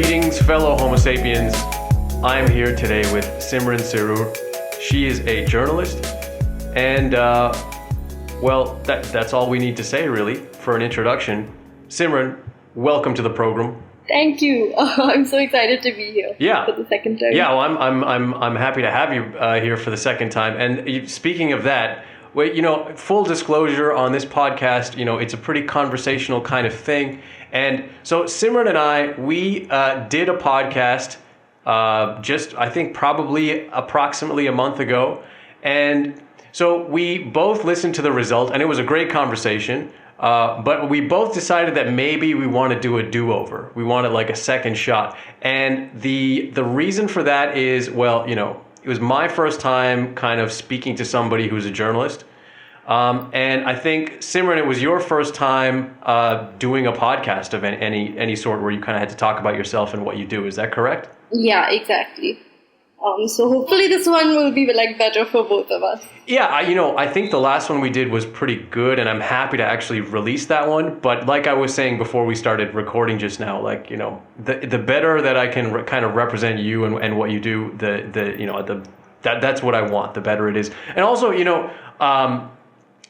Greetings, fellow Homo sapiens. I'm here today with Simrin Sirur. She is a journalist, and well, that's all we need to say really for an introduction. Simrin, welcome to the program. Thank you. I'm so excited to be here. Yeah. For the second time. Yeah, well, I'm happy to have you here for the second time. And speaking of that, well, full disclosure on this podcast, it's a pretty conversational kind of thing. And so Simran and I, we did a podcast I think probably approximately a month ago. And so we both listened to the result, and it was a great conversation. But we both decided that maybe we want to do a do-over. We wanted like a second shot. And the reason for that is, well, it was my first time kind of speaking to somebody who's a journalist. And I think, Simran, it was your first time doing a podcast of any sort where you kind of had to talk about yourself and what you do. Is that correct? Yeah, exactly. So hopefully this one will be better for both of us. Yeah, I think the last one we did was pretty good, and I'm happy to actually release that one. But like I was saying before we started recording just now, the better that I can kind of represent you and what you do, that's what I want. The better it is, and also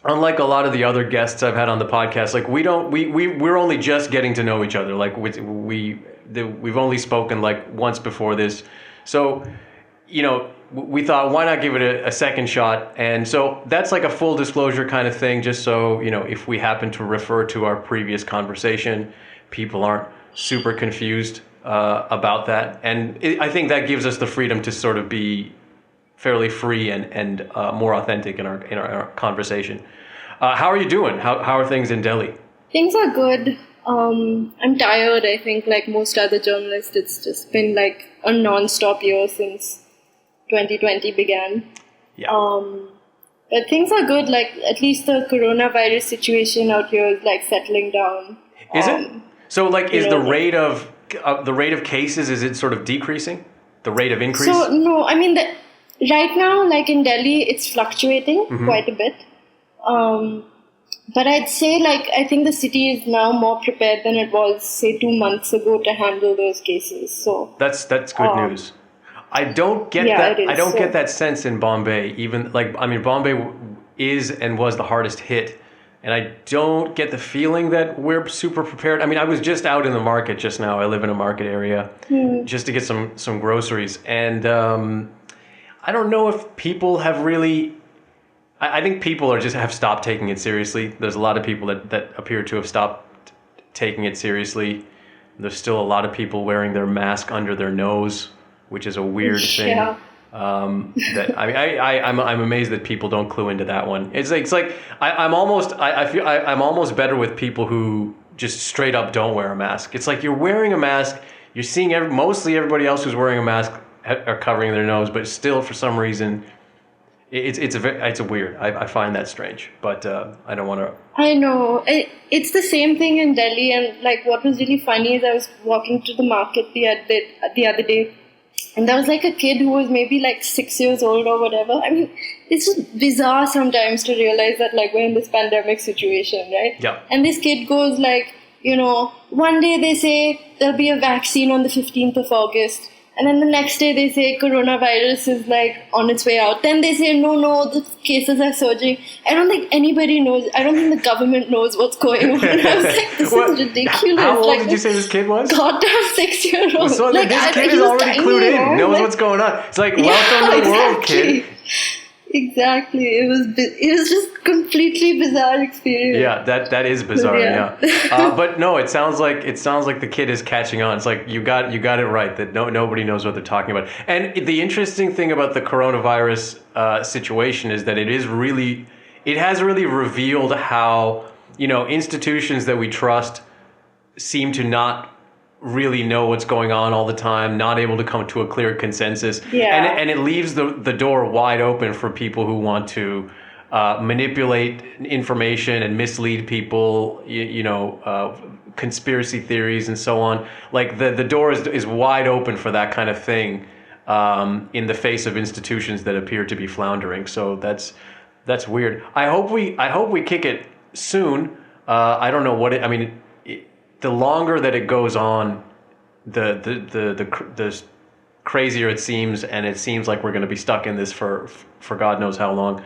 unlike a lot of the other guests I've had on the podcast, we're only just getting to know each other. Like we've only spoken once before this, so. We thought, why not give it a second shot? And so that's like a full disclosure kind of thing, just so, if we happen to refer to our previous conversation, people aren't super confused about that. And I think that gives us the freedom to sort of be fairly free and more authentic in our conversation. How are you doing? How are things in Delhi? Things are good. I'm tired, I think, like most other journalists. It's just been a non-stop year since 2020 began. Yeah. But things are good. At least the coronavirus situation out here is settling down. Is it? So is the rate of cases, is it sort of decreasing? The rate of increase? So no, I mean right now, in Delhi, it's fluctuating quite a bit. But I'd say I think the city is now more prepared than it was, say, 2 months ago to handle those cases. So that's good news. I don't get that. I don't get that sense in Bombay. Even Bombay is and was the hardest hit, and I don't get the feeling that we're super prepared. I was just out in the market just now. I live in a market area just to get some groceries, and I don't know if people have really. I think people have stopped taking it seriously. There's a lot of people that appear to have stopped taking it seriously. There's still a lot of people wearing their mask under their nose, which is a weird thing. Yeah. I'm amazed that people don't clue into that one. I'm almost better with people who just straight up don't wear a mask. It's like you're wearing a mask, you're seeing mostly everybody else who's wearing a mask are covering their nose, but still for some reason it's a weird. I find that strange, but I don't want to. I know it's the same thing in Delhi, and what was really funny is I was walking to the market the other day. And there was a kid who was maybe 6 years old or whatever. It's just bizarre sometimes to realize that we're in this pandemic situation, right? Yeah. And this kid goes one day they say there'll be a vaccine on the 15th of August. And then the next day they say coronavirus is on its way out. Then they say, no, the cases are surging. I don't think anybody knows. I don't think the government knows what's going on. And I was this is ridiculous. How old did you say this kid was? Goddamn 6-year-old. So this kid is already clued in, knows what's going on. It's welcome to the world, kid. Exactly. It was just completely bizarre experience. Yeah, that is bizarre. Yeah. But no, it sounds like the kid is catching on. It's you got it right that nobody knows what they're talking about. And the interesting thing about the coronavirus situation is that it has really revealed how institutions that we trust seem to not really know what's going on all the time, not able to come to a clear consensus. Yeah. And it leaves the door wide open for people who want to manipulate information and mislead people, conspiracy theories and so on. The door is wide open for that kind of thing in the face of institutions that appear to be floundering. So that's weird. I hope we kick it soon. I don't know what the longer that it goes on, the crazier it seems, and it seems like we're going to be stuck in this for God knows how long.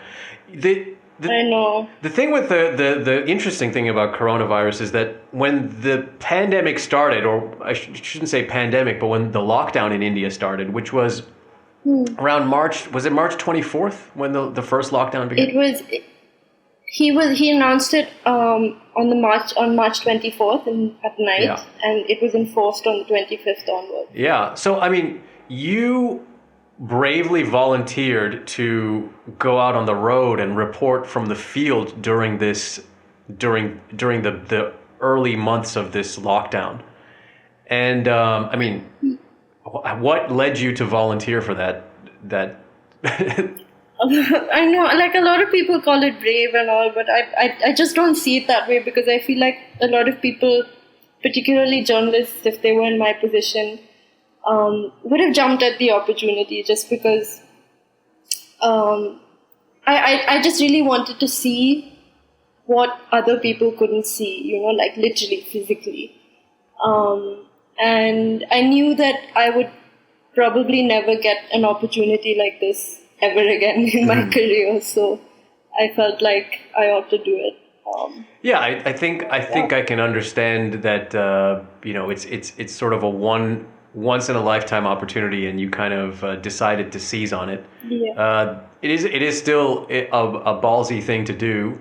I know. The thing with the interesting thing about coronavirus is that when the pandemic started, or I shouldn't say pandemic, but when the lockdown in India started, which was around March, was it March 24th when the first lockdown began? It was. He announced it on March 24th at night, and it was enforced on the 25th onward. Yeah. So I mean, you bravely volunteered to go out on the road and report from the field during the early months of this lockdown. And I mean, what led you to volunteer for that? I know, like a lot of people call it brave and all, but I just don't see it that way, because I feel like a lot of people, particularly journalists, if they were in my position, would have jumped at the opportunity, just because I just really wanted to see what other people couldn't see, like literally, physically. And I knew that I would probably never get an opportunity like this ever again in my career, so I felt like I ought to do it. I think I can understand that. It's sort of a once in a lifetime opportunity, and you kind of decided to seize on it. Yeah. It is still a ballsy thing to do.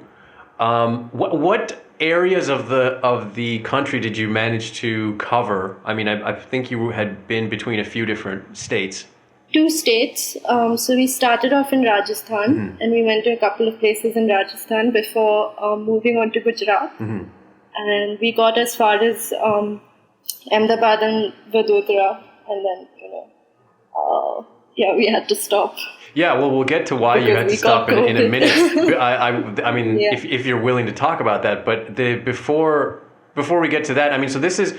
What areas of the country did you manage to cover? I mean, I think you had been between a few different states. 2 states. So we started off in Rajasthan, and we went to a couple of places in Rajasthan before moving on to Gujarat. And we got as far as Ahmedabad and Vadodara, and then we had to stop. Yeah, well, we'll get to why you had to stop in a minute. I mean, if you're willing to talk about that, but before we get to that, I mean, so this is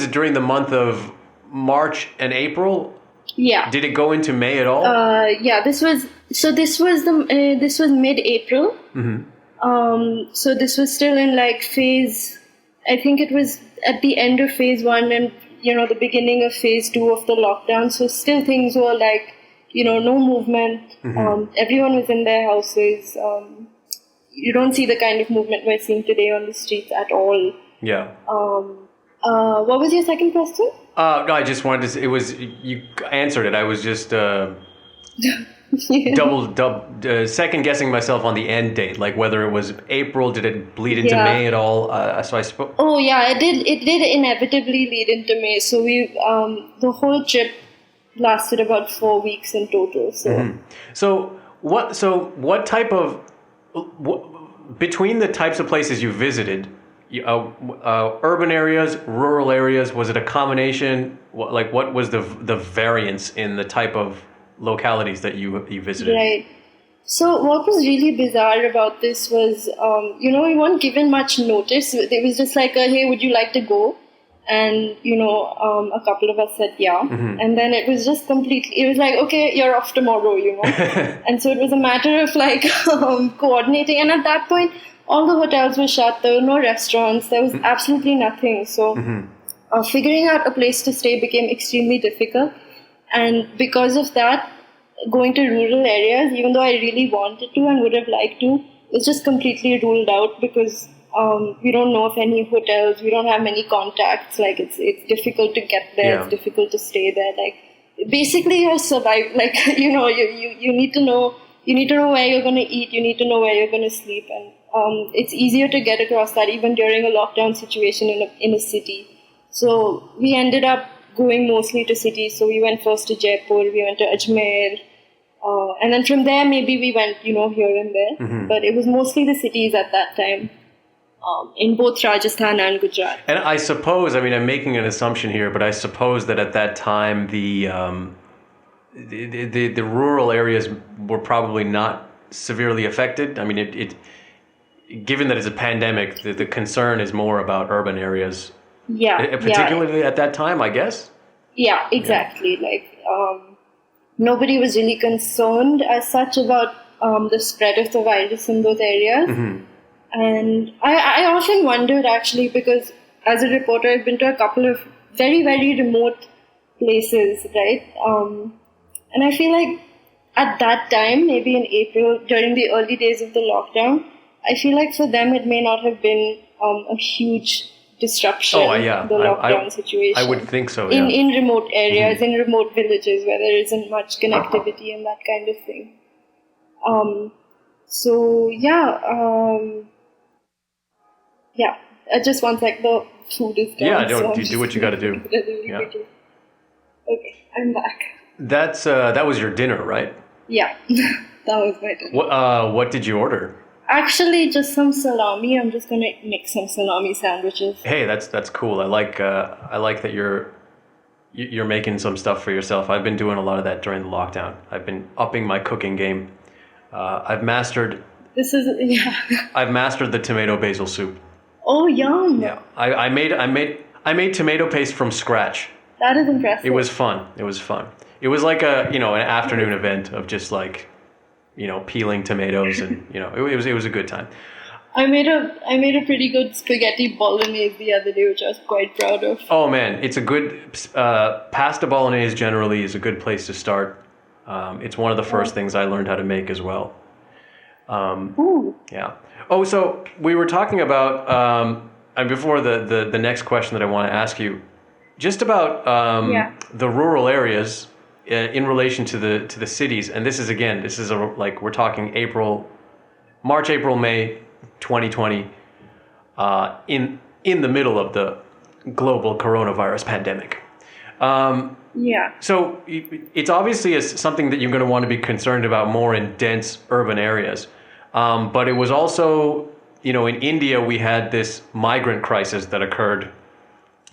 during the month of March and April. Yeah. Did it go into May at all? This was mid-April. So this was still in like phase. I think it was at the end of phase 1 and the beginning of phase 2 of the lockdown. So still things were like no movement. Everyone was in their houses. You don't see the kind of movement we're seeing today on the streets at all. Yeah. What was your second question? No, I just wanted to. It was you answered it. I was just double second guessing myself on the end date, like whether it was April. Did it bleed into May at all? So I suppose. Oh yeah, it did. It did inevitably lead into May. So we the whole trip lasted about 4 weeks in total. So. What type of between the types of places you visited? Urban areas, rural areas, was it a combination? What was the variance in the type of localities that you visited? Right. So what was really bizarre about this was, we weren't given much notice. It was just like, hey, would you like to go? And, a couple of us said yeah. And then it was just it was like, okay, you're off tomorrow, And so it was a matter of like coordinating. And at that point, all the hotels were shut. There were no restaurants. There was absolutely nothing. So figuring out a place to stay became extremely difficult. And because of that, going to rural areas, even though I really wanted to and would have liked to, was just completely ruled out because we don't know of any hotels. We don't have many contacts. Like it's difficult to get there. Yeah. It's difficult to stay there. Like basically, you survive. Like you need to know. You need to know where you're going to eat. You need to know where you're going to sleep, and it's easier to get across that even during a lockdown situation in a city. So we ended up going mostly to cities. So we went first to Jaipur. We went to Ajmer. And then from there, maybe we went, here and there. But it was mostly the cities at that time, in both Rajasthan and Gujarat. And I suppose, I mean, I'm making an assumption here, but I suppose that at that time, the rural areas were probably not severely affected. I mean, given that it's a pandemic, the concern is more about urban areas. Yeah. Particularly at that time, I guess. Yeah, exactly. Yeah. Like, nobody was really concerned as such about the spread of the virus in those areas. And I often wondered, actually, because as a reporter, I've been to a couple of very, very remote places, right? And I feel like at that time, maybe in April, during the early days of the lockdown, I feel like for them it may not have been a huge disruption, the lockdown situation. I would think so, in remote areas, in remote villages where there isn't much connectivity and that kind of thing. Just one sec, the food is done. Do what you got to do. Quickly. Okay, I'm back. That was your dinner, right? Yeah, that was my dinner. What did you order? Actually, just some salami. I'm just gonna make some salami sandwiches. Hey, that's cool. I like that you're making some stuff for yourself. I've been doing a lot of that during the lockdown. I've been upping my cooking game. I've mastered the tomato basil soup. Oh, yum! Yeah, I made tomato paste from scratch. That is impressive. It was fun. It was like an afternoon event of just like, peeling tomatoes and it was a good time. I made a pretty good spaghetti bolognese the other day, which I was quite proud of. Oh man, it's a good pasta bolognese. Generally, is a good place to start. It's one of the first things I learned how to make as well. Yeah. Oh, so we were talking about and before the next question that I want to ask you, just about the rural areas in relation to the cities, and this is we're talking March, April, May 2020, in the middle of the global coronavirus pandemic. So it's obviously something that you're going to want to be concerned about more in dense urban areas. But it was also, in India, we had this migrant crisis that occurred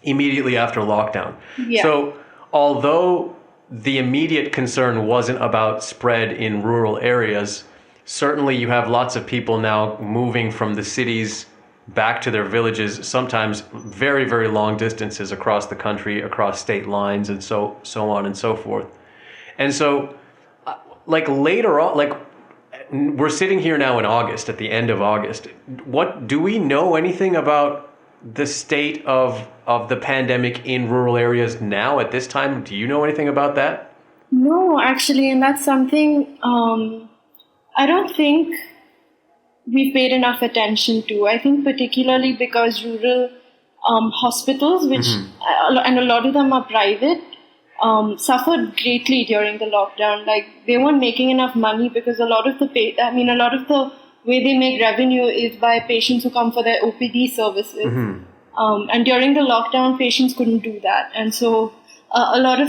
immediately after lockdown. Yeah. So although the immediate concern wasn't about spread in rural areas, certainly you have lots of people now moving from the cities back to their villages, sometimes very, very long distances across the country, across state lines, and so on and so forth. And so, later on, we're sitting here now in August, at the end of August. What do we know anything about the state of the pandemic in rural areas now at this time? Do you know anything about that? No, actually, and that's something I don't think we've paid enough attention to. I think particularly because rural hospitals, which and a lot of them are private, suffered greatly during the lockdown. They weren't making enough money because a lot of the way they make revenue is by patients who come for their OPD services. And during the lockdown, patients couldn't do that, and so a lot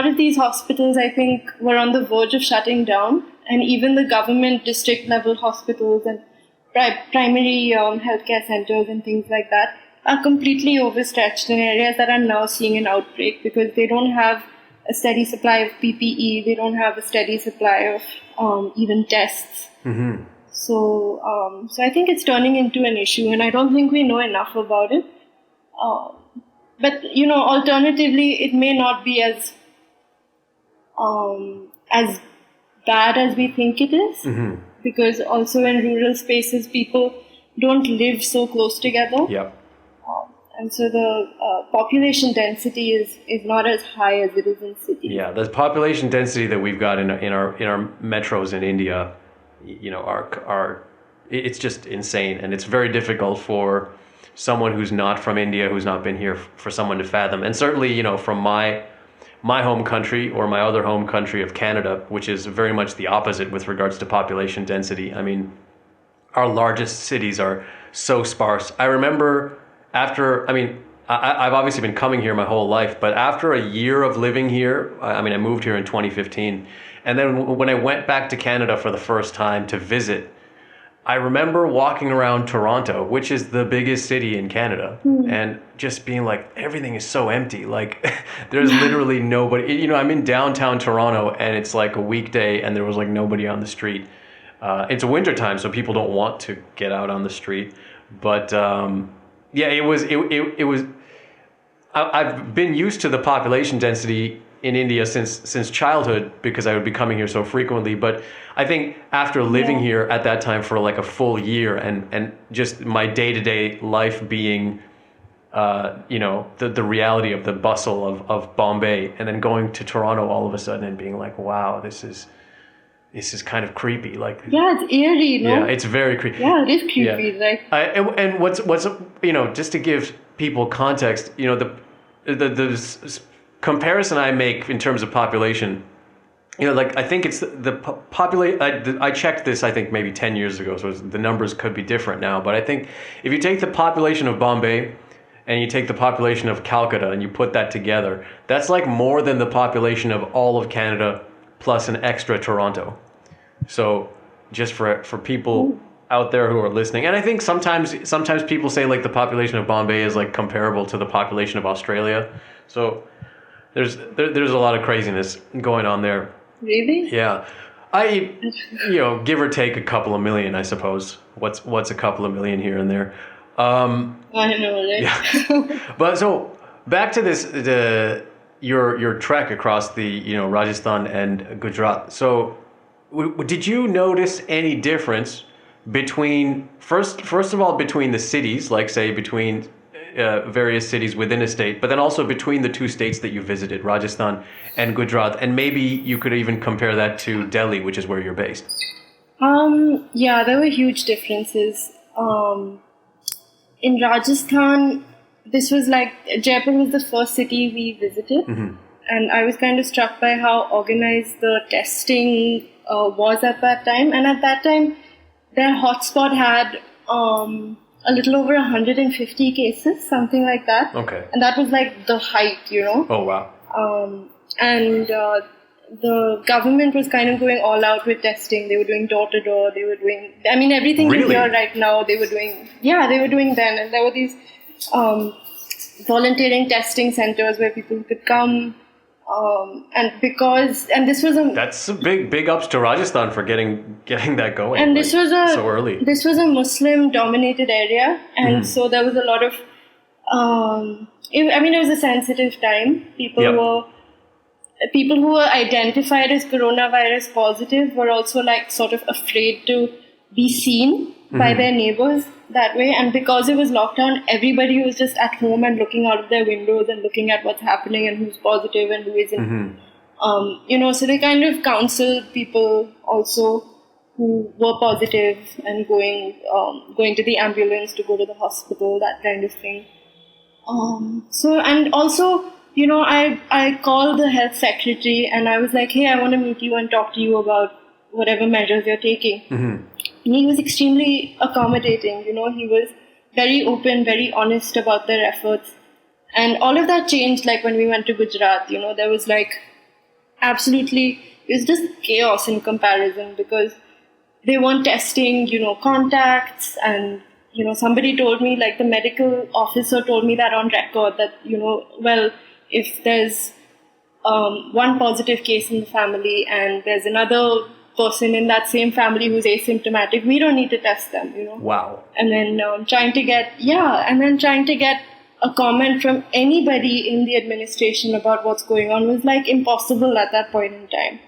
of these hospitals, I think, were on the verge of shutting down, and even the government district level hospitals and primary healthcare centers and things like that are completely overstretched in areas that are now seeing an outbreak because they don't have a steady supply of PPE, they don't have a steady supply of even tests. So I think it's turning into an issue, and I don't think we know enough about it. But alternatively, it may not be as bad as we think it is, because also in rural spaces, people don't live so close together. Yeah. And so the population density is not as high as it is in cities. Yeah, the population density that we've got in our metros in India, it's just insane, and it's very difficult for someone who's not from India, who's not been here, for someone to fathom. And certainly, from my home country or my other home country of Canada, which is very much the opposite with regards to population density. I mean, our largest cities are so sparse. I remember I've obviously been coming here my whole life, but after a year of living here, I moved here in 2015. And then when I went back to Canada for the first time to visit, I remember walking around Toronto, which is the biggest city in Canada, and just being like, everything is so empty. There's literally nobody. I'm in downtown Toronto, and it's like a weekday, and there was nobody on the street. It's a winter time, so people don't want to get out on the street. But it was. I've been used to the population density in India since childhood because I would be coming here so frequently. But I think after living here at that time for a full year and just my day-to-day life being the reality of the bustle of Bombay, and then going to Toronto all of a sudden and being like, wow, this is kind of creepy. Like, yeah, it's eerie, no? Yeah, it's very creepy. Yeah, it is creepy. Yeah. Like, and what's just to give people context, the comparison I make in terms of population, like I think it's the population. I checked this, I think maybe 10 years ago, so the numbers could be different now. But I think if you take the population of Bombay and you take the population of Calcutta and you put that together, that's like more than the population of all of Canada plus an extra Toronto. So just for people out there who are listening, and I think sometimes people say like the population of Bombay is like comparable to the population of Australia. So there's a lot of craziness going on there. Really? Yeah. Give or take a couple of million, I suppose. What's a couple of million here and there? I know, right? Yeah. But so back to this, your trek across the Rajasthan and Gujarat. So did you notice any difference between first of all between the cities, like say between various cities within a state, but then also between the two states that you visited, Rajasthan and Gujarat, and maybe you could even compare that to Delhi, which is where you're based? Yeah, there were huge differences. In Rajasthan, this was like, Jaipur was the first city we visited, and I was kind of struck by how organized the testing was at that time. And at that time, their hotspot had a little over 150 cases, something like that. Okay. And that was like the height, Oh, wow. And the government was kind of going all out with testing. They were doing door to door. They were doing, everything you hear right now, they were doing then. And there were these volunteering testing centers where people could come. And this was that's a big ups to Rajasthan for getting that going. And this was so early. This was a Muslim dominated area, and so there was a lot of. It was a sensitive time. People who were identified as coronavirus positive were also like sort of afraid to be seen by their neighbors that way, and because it was lockdown, everybody was just at home and looking out of their windows and looking at what's happening and who's positive and who isn't. So they kind of counseled people also who were positive and going to the ambulance to go to the hospital, that kind of thing. I called the health secretary and I was like, hey, I want to meet you and talk to you about whatever measures you're taking. And he was extremely accommodating, he was very open, very honest about their efforts. And all of that changed, like when we went to Gujarat, there was like absolutely, it was just chaos in comparison because they weren't testing, contacts. And, somebody told me, like the medical officer told me that on record that, if there's one positive case in the family and there's another person in that same family who's asymptomatic, we don't need to test them, Wow. And then trying to get a comment from anybody in the administration about what's going on was like impossible at that point in time.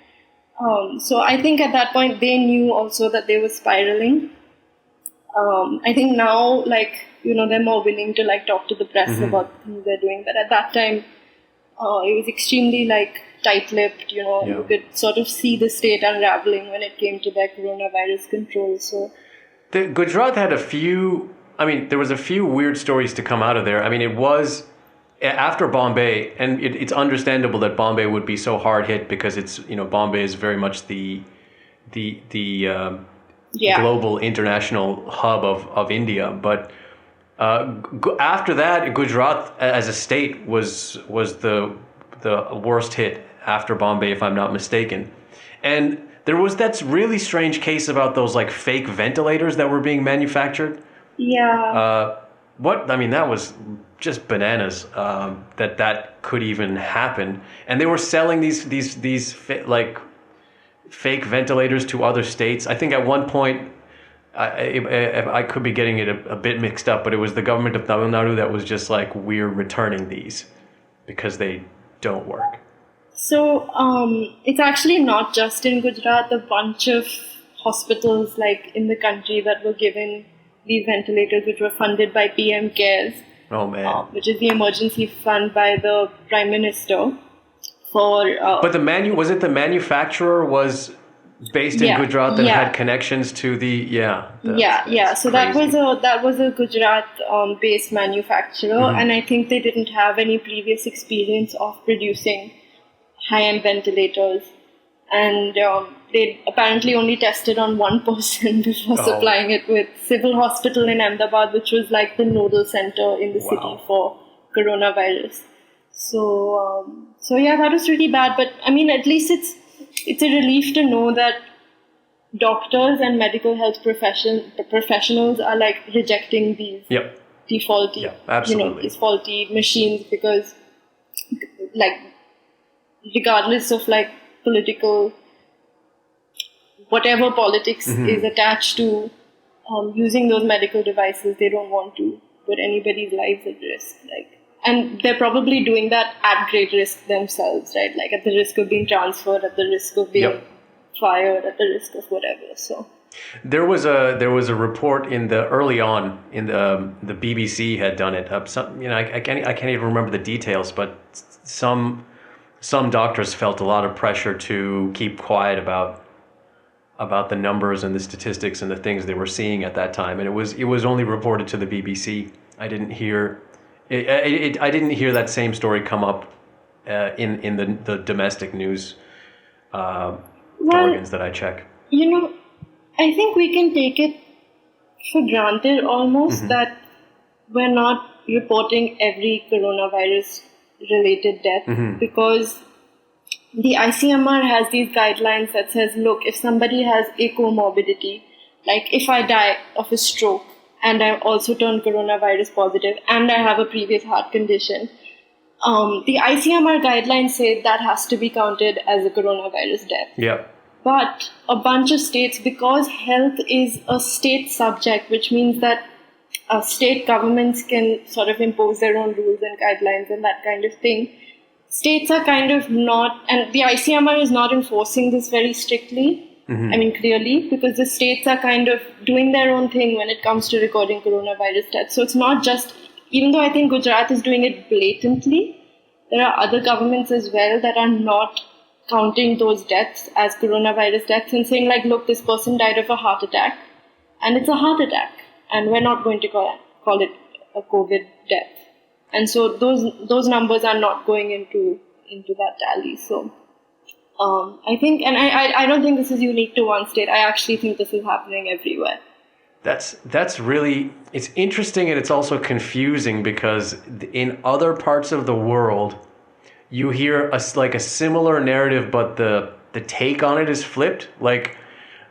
So I think at that point they knew also that they were spiraling. I think now, they're more willing to talk to the press about the things they're doing, but at that time it was extremely tight-lipped, You could sort of see the state unraveling when it came to their coronavirus control. So the Gujarat had there was a few weird stories to come out of there. It was after Bombay, and it's understandable that Bombay would be so hard hit because it's, Bombay is very much the global international hub of India. But after that, Gujarat as a state was the worst hit after Bombay, if I'm not mistaken. And there was that really strange case about those fake ventilators that were being manufactured. Yeah. That was just bananas that could even happen. And they were selling these fake ventilators to other states. I think at one point, I could be getting it a bit mixed up, but it was the government of Tamil Nadu that was just we're returning these because they don't work. So it's actually not just in Gujarat. A bunch of hospitals in the country that were given these ventilators, which were funded by PM CARES, Oh man. which is the emergency fund by the Prime Minister for. But was it the manufacturer was based in Gujarat that had connections to the So that was a Gujarat based manufacturer, and I think they didn't have any previous experience of producing high-end ventilators, and they apparently only tested on one person before supplying it with Civil Hospital in Ahmedabad, which was like the nodal center in the city for coronavirus. So that was really bad. But I mean, at least it's a relief to know that doctors and medical health professionals are like rejecting these defaulty, these faulty machines, because like regardless of like political, whatever politics is attached to using those medical devices, they don't want to put anybody's lives at risk. And they're probably doing that at great risk themselves, right? Like at the risk of being transferred, at the risk of being fired, at the risk of whatever. So there was a report in the early on in the BBC had done it. I can't even remember the details, but some doctors felt a lot of pressure to keep quiet about the numbers and the statistics and the things they were seeing at that time, and it was only reported to the BBC. I didn't hear that same story come up in the domestic news organs that I check. I think we can take it for granted almost that we're not reporting every coronavirus related death, because the ICMR has these guidelines that says, look, if somebody has a comorbidity, like if I die of a stroke and I also turn coronavirus positive and I have a previous heart condition, the ICMR guidelines say that has to be counted as a coronavirus death. Yeah. But a bunch of states, because health is a state subject, which means that state governments can sort of impose their own rules and guidelines and that kind of thing. States are kind of not, and the ICMR is not enforcing this very strictly, clearly, because the states are kind of doing their own thing when it comes to recording coronavirus deaths. So it's not just, even though I think Gujarat is doing it blatantly, there are other governments as well that are not counting those deaths as coronavirus deaths and saying like, look, this person died of a heart attack, and it's a heart attack, and we're not going to call it a COVID death. And so those numbers are not going into that tally. So I think, and I don't think this is unique to one state. I actually think this is happening everywhere. That's really, it's interesting, and it's also confusing, because in other parts of the world, you hear a similar narrative, but the take on it is flipped. Like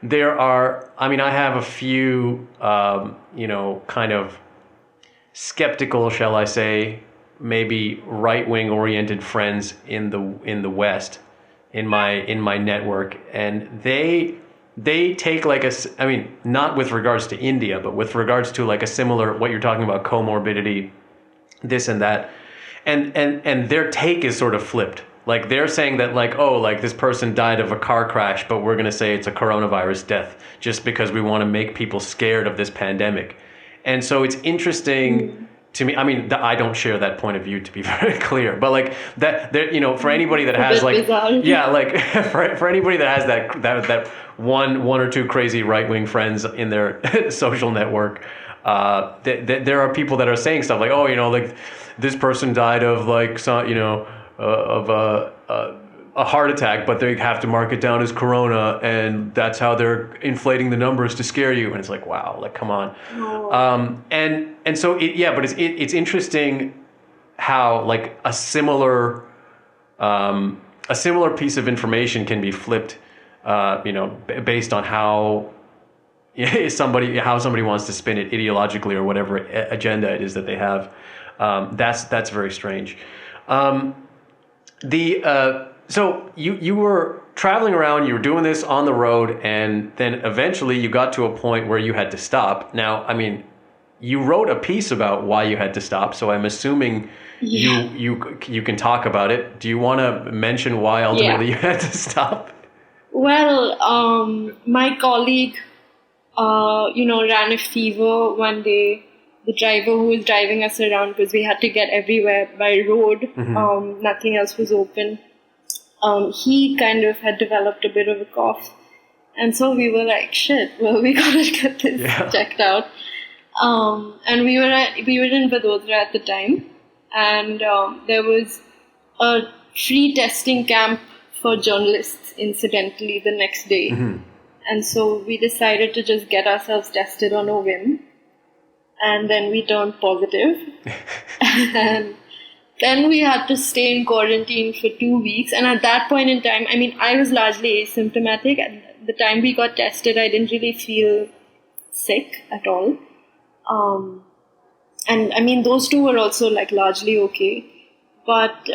I have a few kind of skeptical, shall I say, maybe right-wing oriented friends in the West, in my network, and they take not with regards to India, but with regards to like a similar, what you're talking about, comorbidity, this and that, and their take is sort of flipped. Like they're saying that this person died of a car crash, but we're going to say it's a coronavirus death just because we want to make people scared of this pandemic. And so it's interesting to me. I mean, I don't share that point of view, to be very clear. But like that, for anybody that has for anybody that has that one or two crazy right wing friends in their social network, there are people that are saying stuff like, this person died of a heart attack, but they have to mark it down as corona, and that's how they're inflating the numbers to scare you. And it's like, wow, like, come on. Oh. And so but it's interesting how like a similar piece of information can be flipped, based on how somebody wants to spin it ideologically or whatever agenda it is that they have. That's very strange. So you were traveling around, you were doing this on the road, and then eventually you got to a point where you had to stop. Now, I mean, you wrote a piece about why you had to stop, so I'm assuming you can talk about it. Do you want to mention why ultimately you had to stop? Well, my colleague, ran a fever one day the driver who was driving us around, because we had to get everywhere by road, nothing else was open. He kind of had developed a bit of a cough. And so we were like, shit, well, we gotta get this checked out. And we were in Vadodara at the time. And there was a free testing camp for journalists, incidentally, the next day. And so we decided to just get ourselves tested on a whim. And then we turned positive. And then we had to stay in quarantine for 2 weeks. And at that point in time, I mean, I was largely asymptomatic. At the time we got tested, I didn't really feel sick at all. And I mean, those two were also like largely okay. But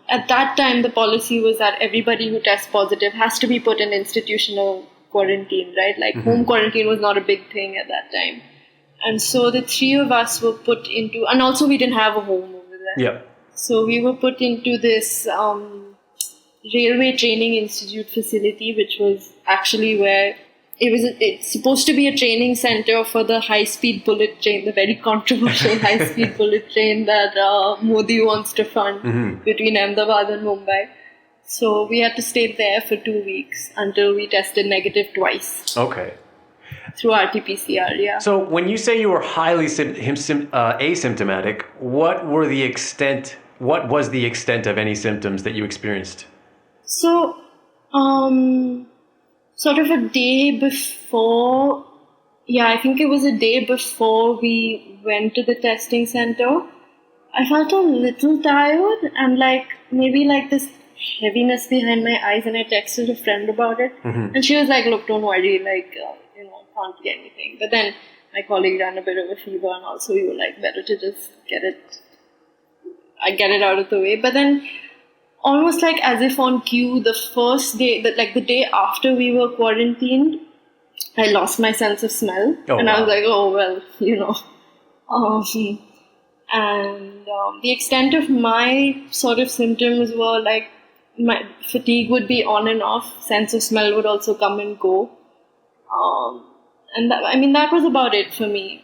at that time, the policy was that everybody who tests positive has to be put in institutional quarantine, right? Like home quarantine was not a big thing at that time. And so the three of us were put into, and also we didn't have a home over there. Yeah. So we were put into this Railway Training Institute facility, which was actually where it's supposed to be a training center for the high-speed bullet train, the very controversial high-speed bullet train that Modi wants to fund between Ahmedabad and Mumbai. So we had to stay there for 2 weeks until we tested negative twice. Okay. Through RT-PCR, yeah. So when you say you were highly asymptomatic, what was the extent of any symptoms that you experienced? So, sort of a day before, I think it was a day before we went to the testing center, I felt a little tired and maybe this heaviness behind my eyes, and I texted a friend about it. And she was like, look, don't worry, can't be anything. But then my colleague ran a bit of a fever, and also we were like, better to just get it out of the way. But then almost like as if on cue, the first day, the day after we were quarantined, I lost my sense of smell. I was like, oh, well, and the extent of my sort of symptoms were my fatigue would be on and off, sense of smell would also come and go. And that was about it for me.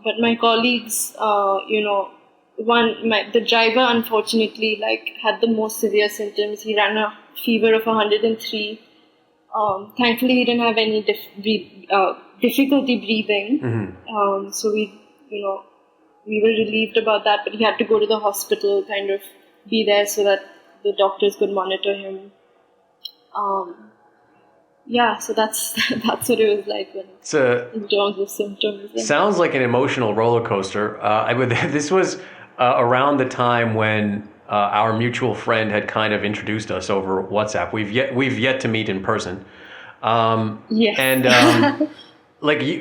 But my colleagues, the driver unfortunately had the most severe symptoms. He ran a fever of 103. Thankfully, he didn't have any difficulty breathing. So we were relieved about that. But he had to go to the hospital, kind of be there so that the doctors could monitor him. So that's what it was like in terms of symptoms. Sounds like an emotional roller coaster. This was around the time when our mutual friend had kind of introduced us over WhatsApp. We've yet to meet in person. Yes. And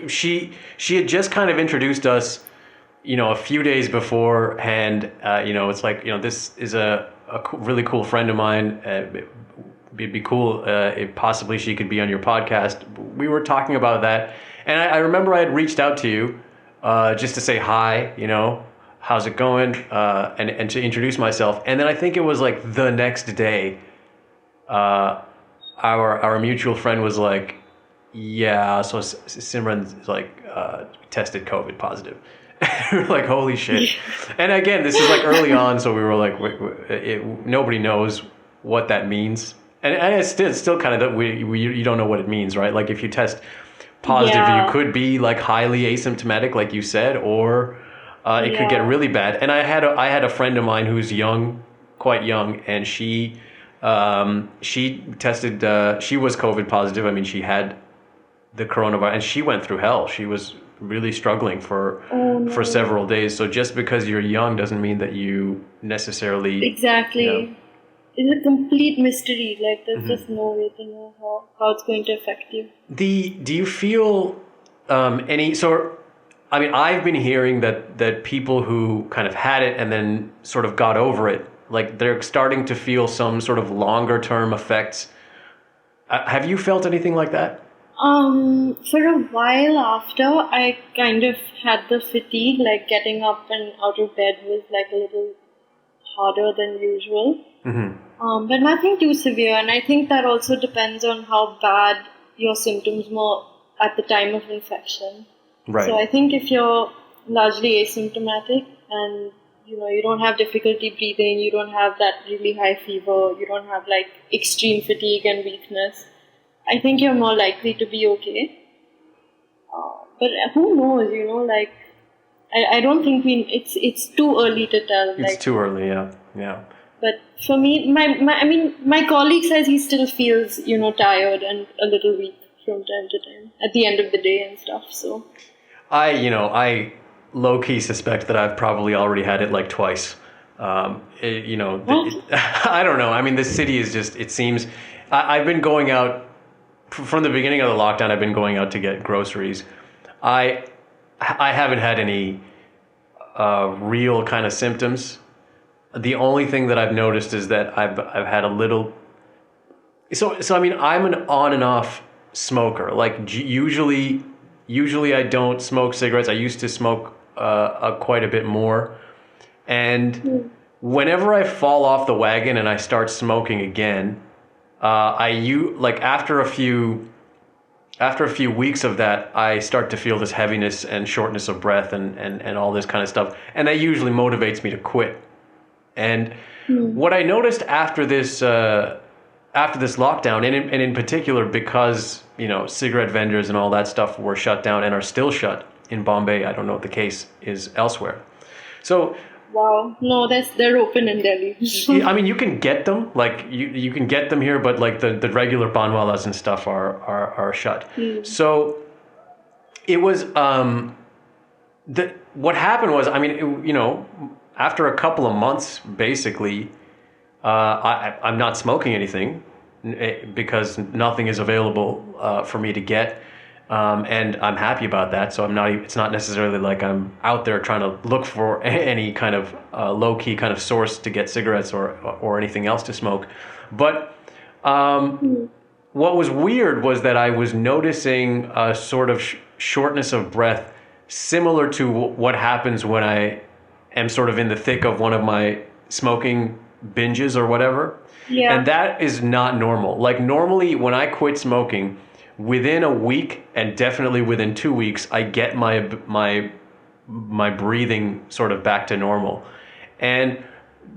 she had just kind of introduced us, a few days beforehand. It's this is a really cool friend of mine. It'd be cool if possibly she could be on your podcast. We were talking about that. And I remember I had reached out to you just to say hi, how's it going? And to introduce myself. And then I think it was the next day, our mutual friend was like, yeah, so Simran's tested COVID positive. We were like, holy shit. And again, this is early on, so we were like, nobody knows what that means. And it's still kind of you don't know what it means, right? If you test positive, you could be highly asymptomatic, like you said, or it could get really bad. And I had a friend of mine who's quite young, and she tested. She was COVID positive. I mean, she had the coronavirus, and she went through hell. She was really struggling for several days. So just because you're young doesn't mean that you necessarily exactly. It's a complete mystery. There's just no way to know how it's going to affect you. Do you feel any sort? I mean, I've been hearing that people who kind of had it and then sort of got over it, they're starting to feel some sort of longer term effects. Have you felt anything like that? For a while after, I kind of had the fatigue, getting up and out of bed was a little harder than usual. But nothing too severe, and I think that also depends on how bad your symptoms were at the time of infection. Right. So I think if you're largely asymptomatic, and you don't have difficulty breathing, you don't have that really high fever, you don't have like extreme fatigue and weakness, I think you're more likely to be okay. But who knows, like I don't think it's too early to tell. It's too early, yeah. But for me, my colleague says he still feels, tired and a little weak from time to time at the end of the day and stuff. So I low-key suspect that I've probably already had it like twice. I don't know. I mean, this city is just, it seems, I've been going out from the beginning of the lockdown. I've been going out to get groceries. I haven't had any real kind of symptoms. The only thing that I've noticed is that I've had a little. So I mean, I'm an on and off smoker. Like usually I don't smoke cigarettes. I used to smoke quite a bit more, and whenever I fall off the wagon and I start smoking again, after a few weeks of that, I start to feel this heaviness and shortness of breath and all this kind of stuff, and that usually motivates me to quit. And what I noticed after this lockdown, and in particular because cigarette vendors and all that stuff were shut down and are still shut in Bombay. I don't know what the case is elsewhere. So. Wow, no, they're open in Delhi. I mean, you can get them, like you can get them here, but like the regular banwalas and stuff are shut. So it was what happened was, I mean, after a couple of months, basically, I'm not smoking anything because nothing is available for me to get. And I'm happy about that. So it's not necessarily like I'm out there trying to look for any kind of low-key kind of source to get cigarettes or anything else to smoke. But what was weird was that I was noticing a sort of shortness of breath similar to what happens when I am sort of in the thick of one of my smoking binges or whatever. Yeah. And that is not normal. Like normally when I quit smoking, within a week and definitely within 2 weeks, I get my breathing sort of back to normal. And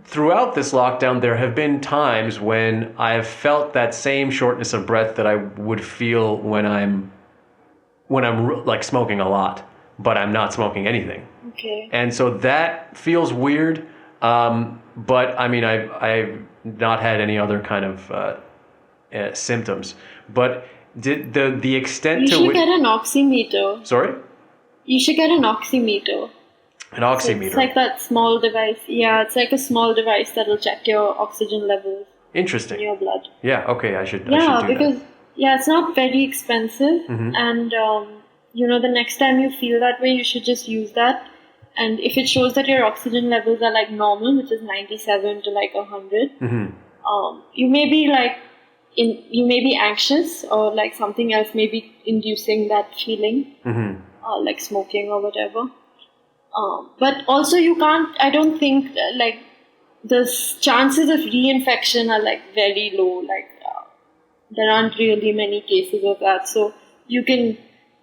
throughout this lockdown, there have been times when I have felt that same shortness of breath that I would feel when I'm like smoking a lot, but I'm not smoking anything. Okay. And so that feels weird. But I mean, I've not had any other kind of symptoms, but the extent to which... You should get an oximeter. Sorry? You should get an oximeter. An oximeter? It's like that small device. Yeah, it's like a small device that will check your oxygen levels. Interesting. In your blood. Yeah, okay, I should do because, that. Yeah, it's not very expensive. Mm-hmm. And, the next time you feel that way, you should just use that. And if it shows that your oxygen levels are like normal, which is 97 to like 100, mm-hmm. You may be like, you may be anxious or like something else may be inducing that feeling, mm-hmm. Like smoking or whatever. But also you can't, I don't think like the chances of reinfection are like very low. Like there aren't really many cases of that. So you can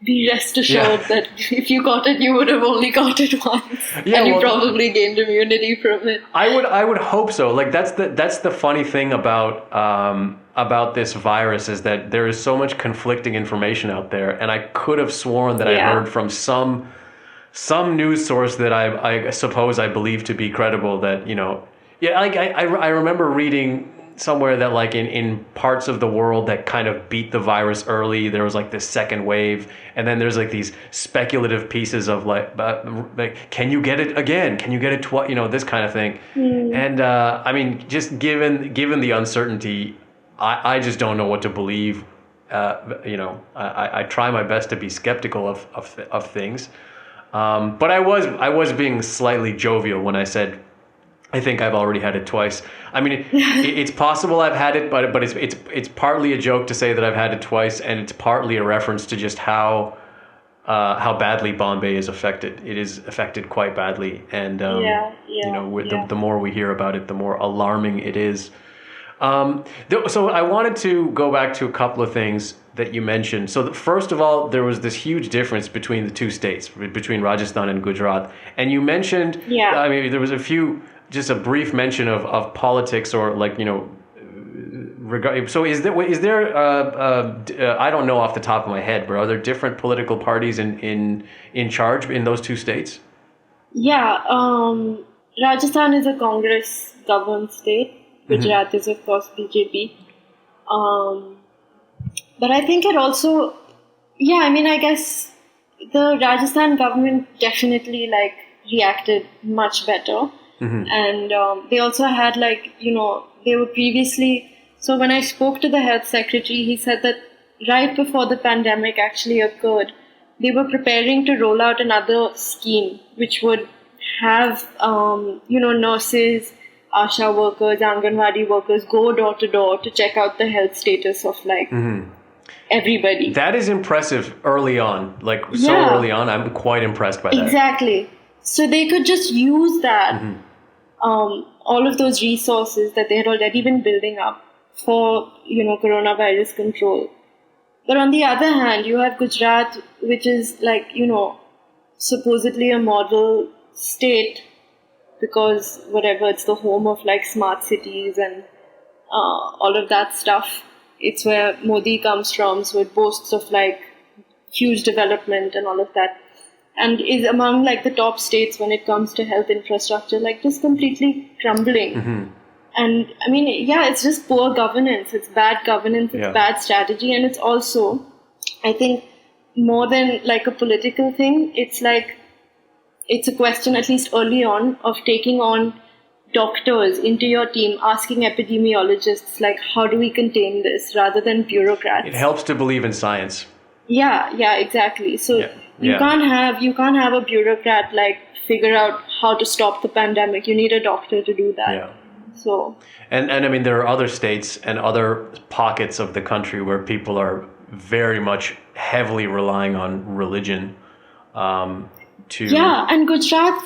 be rest assured that if you got it, you would have only got it once, and you probably gained immunity from it. I would hope so. Like that's the funny thing about this virus is that there is so much conflicting information out there, and I could have sworn that I heard from some news source that I suppose I believe to be credible that like I remember reading somewhere that like in parts of the world that kind of beat the virus early, there was like this second wave, and then there's like these speculative pieces of like can you get it again? Can you get it twice? This kind of thing. And I mean, just given the uncertainty, I just don't know what to believe. I try my best to be skeptical of things, but I was being slightly jovial when I said I think I've already had it twice. I mean, it's possible I've had it, but it's partly a joke to say that I've had it twice, and it's partly a reference to just how badly Bombay is affected. It is affected quite badly, and the more we hear about it, the more alarming it is. So I wanted to go back to a couple of things that you mentioned. So first of all, there was this huge difference between the two states, between Rajasthan and Gujarat. And you mentioned, I mean, there was just a brief mention of politics or like, so is there I don't know off the top of my head, but are there different political parties in charge in those two states? Yeah, Rajasthan is a Congress governed state. Gujarat is of course BJP. But I think it also, I guess the Rajasthan government definitely like reacted much better. And they also had they were previously, so when I spoke to the health secretary, he said that right before the pandemic actually occurred, they were preparing to roll out another scheme which would have, nurses, ASHA workers, Anganwadi workers go door to door to check out the health status of everybody. That is impressive early on, so early on. I'm quite impressed by that. Exactly. So they could just use that, all of those resources that they had already been building up for, coronavirus control. But on the other hand, you have Gujarat, which is supposedly a model state because it's the home of smart cities and all of that stuff. It's where Modi comes from, so it boasts of huge development and all of that, and is among the top states when it comes to health infrastructure, just completely crumbling. And I mean, it's just poor governance. It's bad governance. It's bad strategy, and it's also, I think, more than a political thing. It's it's a question, at least early on, of taking on doctors into your team, asking epidemiologists how do we contain this, rather than bureaucrats. It helps to believe in science. Yeah, exactly. So you can't have a bureaucrat figure out how to stop the pandemic. You need a doctor to do that. Yeah. So and I mean, there are other states and other pockets of the country where people are very much heavily relying on religion. And Gujarat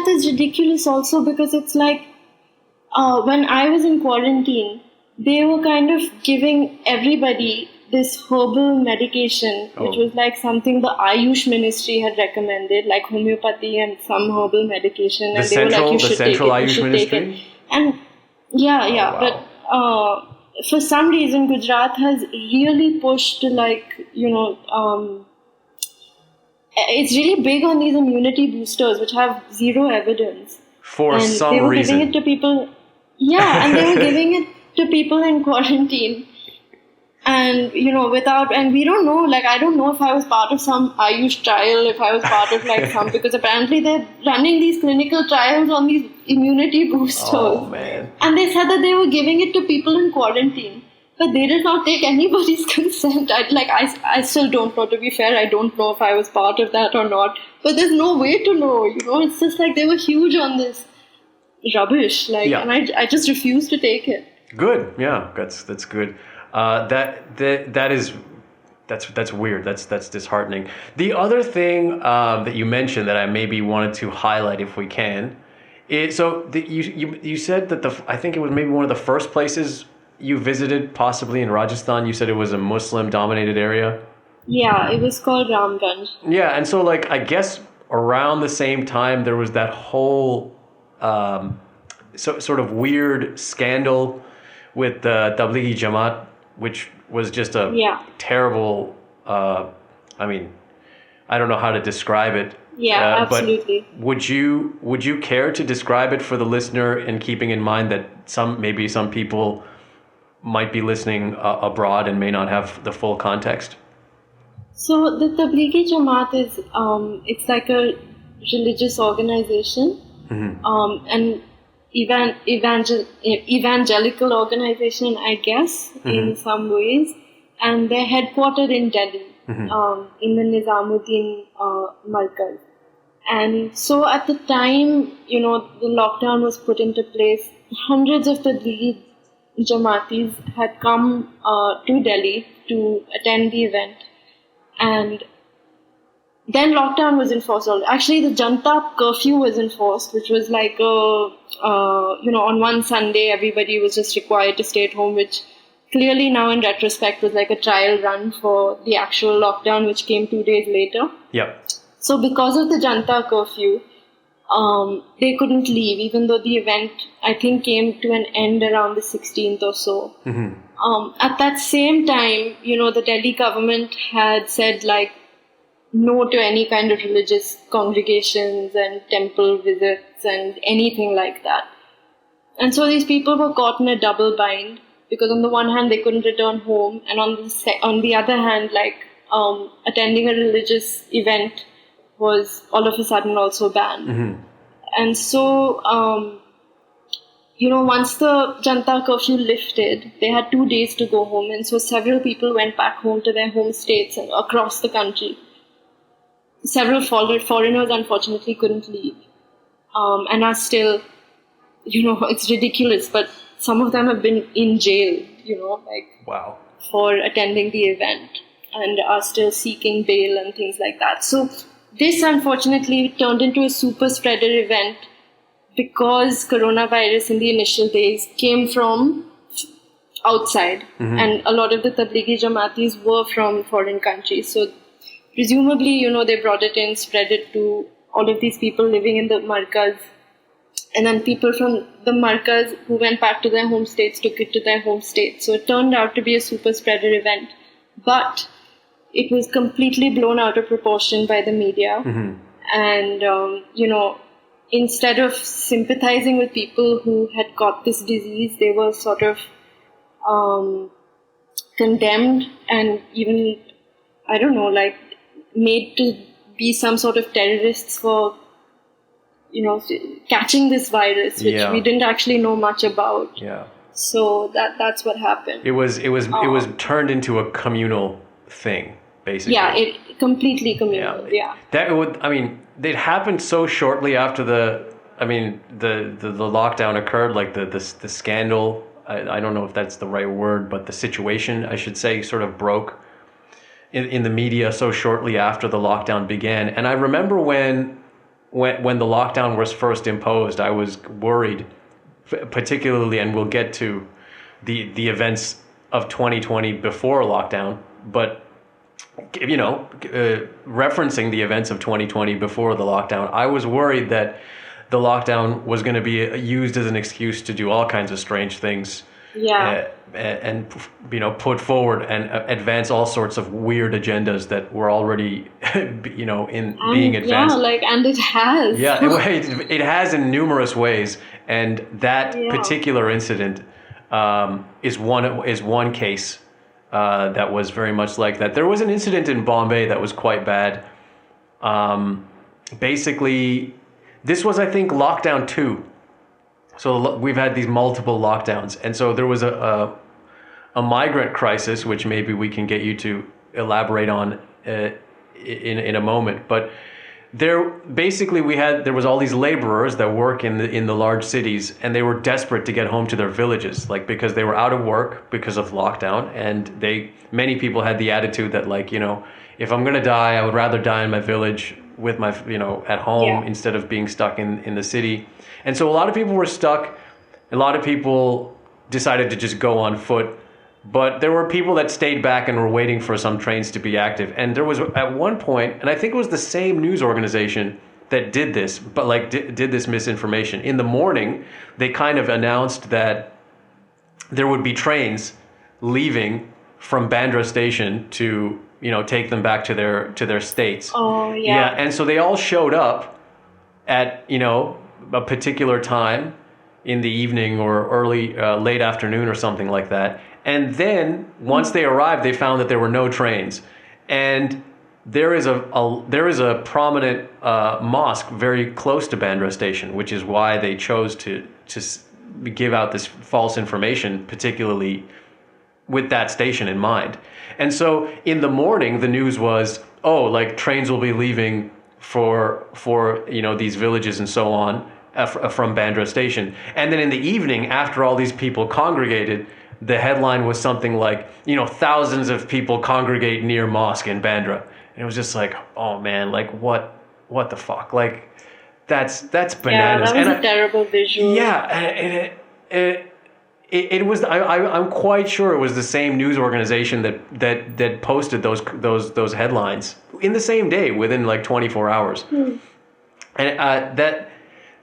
is ridiculous also because it's when I was in quarantine, they were kind of giving everybody this herbal medication, which was something the Ayush ministry had recommended, homeopathy and some herbal medication. The central Ayush ministry? And wow. But for some reason, Gujarat has really pushed to it's really big on these immunity boosters, which have zero evidence. For some reason. They were giving it to people. Yeah, and they were giving it to people in quarantine. And, and we don't know, I don't know if I was part of some Ayush trial, if I was part of some, because apparently they're running these clinical trials on these immunity boosters. Oh, man. And they said that they were giving it to people in quarantine. But they did not take anybody's consent. I still don't know, to be fair. I don't know if I was part of that or not. But there's no way to know, It's just they were huge on this rubbish. And I just refused to take it. Good. Yeah, that's good. That's weird. That's disheartening. The other thing that you mentioned that I maybe wanted to highlight, if we can, is you said that I think it was maybe one of the first places you visited, possibly in Rajasthan. You said it was a Muslim-dominated area. Yeah, it was called Ramganj. Yeah, and so I guess around the same time there was that whole sort of weird scandal with the Tablighi Jamaat, which was just a terrible. I mean, I don't know how to describe it. Yeah, absolutely. But would you care to describe it for the listener, in keeping in mind that some people might be listening abroad and may not have the full context? So the Tablighi Jamaat is it's a religious organization, an evangelical organization, I guess, in some ways, and they're headquartered in Delhi, in the Nizamuddin Markaz. And so at the time, the lockdown was put into place, hundreds of Tablighi Jamaatis had come to Delhi to attend the event, and then lockdown was enforced. Actually, the Janta curfew was enforced, which was on one Sunday everybody was just required to stay at home, which clearly now in retrospect was like a trial run for the actual lockdown, which came 2 days later. Yep. So because of the Janta curfew, they couldn't leave, even though the event, I think, came to an end around the 16th or so. At that same time, the Delhi government had said, like, no to any kind of religious congregations and temple visits and anything like that. And so these people were caught in a double bind, because on the one hand, they couldn't return home, and on the other hand, like, attending a religious event was all of a sudden also banned. And so, once the Janta curfew lifted, they had 2 days to go home. And so several people went back home to their home states and across the country. Several foreigners, unfortunately, couldn't leave. And are still, it's ridiculous, but some of them have been in jail, Wow. for attending the event, and are still seeking bail and things like that. So this, unfortunately, turned into a super spreader event because coronavirus in the initial days came from outside, and a lot of the Tablighi Jamaatis were from foreign countries. So presumably, they brought it in, spread it to all of these people living in the Markaz, and then people from the Markaz who went back to their home states took it to their home states. So it turned out to be a super spreader event. But it was completely blown out of proportion by the media. And, instead of sympathizing with people who had got this disease, they were sort of condemned and even, I don't know, like, made to be some sort of terrorists for, catching this virus, which we didn't actually know much about. Yeah. So that's what happened. It was turned into a communal thing, basically. Yeah, it completely communal. Yeah. It happened so shortly after the lockdown occurred, like the scandal. I don't know if that's the right word, but the situation, I should say, sort of broke in the media so shortly after the lockdown began. And I remember when the lockdown was first imposed, I was worried, particularly, and we'll get to the events of 2020 before lockdown, but referencing the events of 2020 before the lockdown, I was worried that the lockdown was going to be used as an excuse to do all kinds of strange things. And put forward and advance all sorts of weird agendas that were already being advanced. And it has. It has in numerous ways, and that particular incident is one case that was very much like that. There was an incident in Bombay that was quite bad. Basically, this was, I think, lockdown 2. So we've had these multiple lockdowns, and so there was a migrant crisis, which maybe we can get you to elaborate on in a moment. But there was all these laborers that work in the large cities, and they were desperate to get home to their villages, like, because they were out of work because of lockdown, and many people had the attitude that, like, if I'm gonna die, I would rather die in my village with my at home instead of being stuck in the city. And so a lot of people were stuck. A lot of people decided to just go on foot. But there were people that stayed back and were waiting for some trains to be active. And there was at one point, and I think it was the same news organization that did this, but did this misinformation. In the morning, they kind of announced that there would be trains leaving from Bandra station to take them back to their states. Oh yeah. And so they all showed up at a particular time in the evening or early late afternoon or something like that. And then once they arrived, they found that there were no trains. And there is a prominent mosque very close to Bandra station, which is why they chose to give out this false information, particularly with that station in mind. And so in the morning, the news was, trains will be leaving for these villages and so on from Bandra station. And then in the evening, after all these people congregated, the headline was something like, thousands of people congregate near mosque in Bandra. And it was just like, oh man, like what the fuck? Like that's bananas. Yeah, that was a terrible visual. Yeah, and It was. I'm quite sure it was the same news organization that posted those headlines in the same day within like 24 hours, and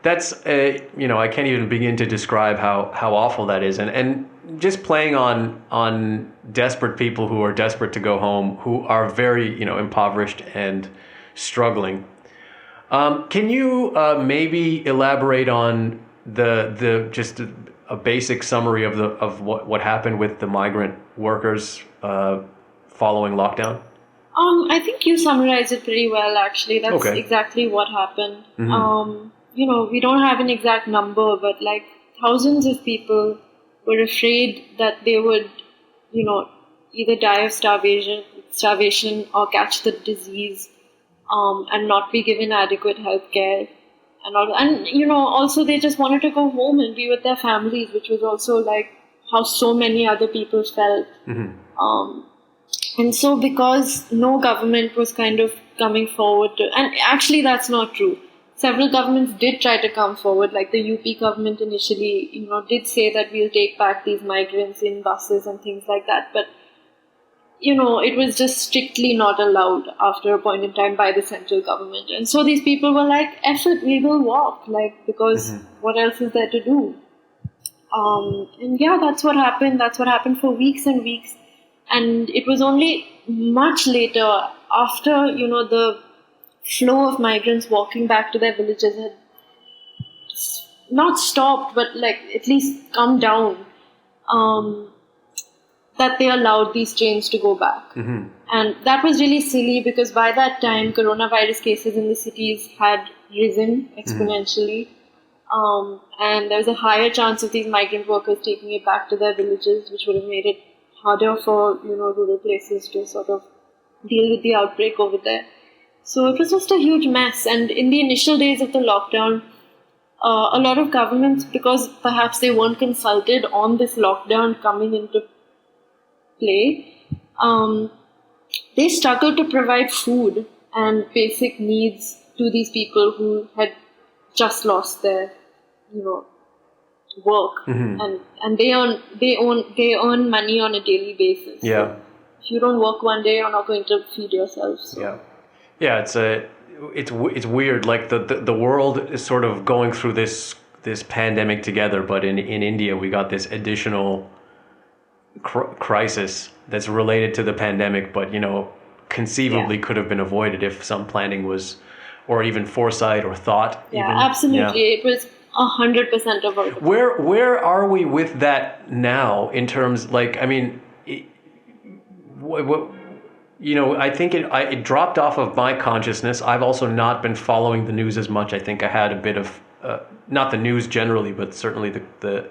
that's I can't even begin to describe how awful that is, and just playing on desperate people who are desperate to go home, who are very impoverished and struggling. Can you maybe elaborate on the just a basic summary of what happened with the migrant workers following lockdown? I think you summarized it pretty well, actually. That's Okay. exactly what happened. Mm-hmm. We don't have an exact number, but like thousands of people were afraid that they would, either die of starvation or catch the disease, and not be given adequate health care. Also they just wanted to go home and be with their families, which was also like how so many other people felt. And so because no government was kind of coming forward and actually that's not true. Several governments did try to come forward, like the UP government initially, did say that we'll take back these migrants in buses and things like that. But, it was just strictly not allowed after a point in time by the central government. And so these people were like, F it, we will walk, because what else is there to do? And yeah, that's what happened. That's what happened for weeks and weeks. And it was only much later, after, the flow of migrants walking back to their villages had not stopped, but like at least come down, that they allowed these trains to go back. And that was really silly because by that time, coronavirus cases in the cities had risen exponentially. And there was a higher chance of these migrant workers taking it back to their villages, which would have made it harder for rural places to sort of deal with the outbreak over there. So it was just a huge mess. And in the initial days of the lockdown, a lot of governments, because perhaps they weren't consulted on this lockdown coming into play, they struggled to provide food and basic needs to these people who had just lost their work, and they earn money on a daily basis. Yeah. So if you don't work one day, you're not going to feed yourself. So. Yeah. It's weird. Like the world is sort of going through this pandemic together, but in India we got this additional crisis that's related to the pandemic, but conceivably could have been avoided if some planning was, or even foresight or thought. Yeah, even. absolutely. It was 100% avoidable. Where are we with that now in terms, like, I mean, I think it dropped off of my consciousness. I've also not been following the news as much. I think I had a bit of, not the news generally, but certainly the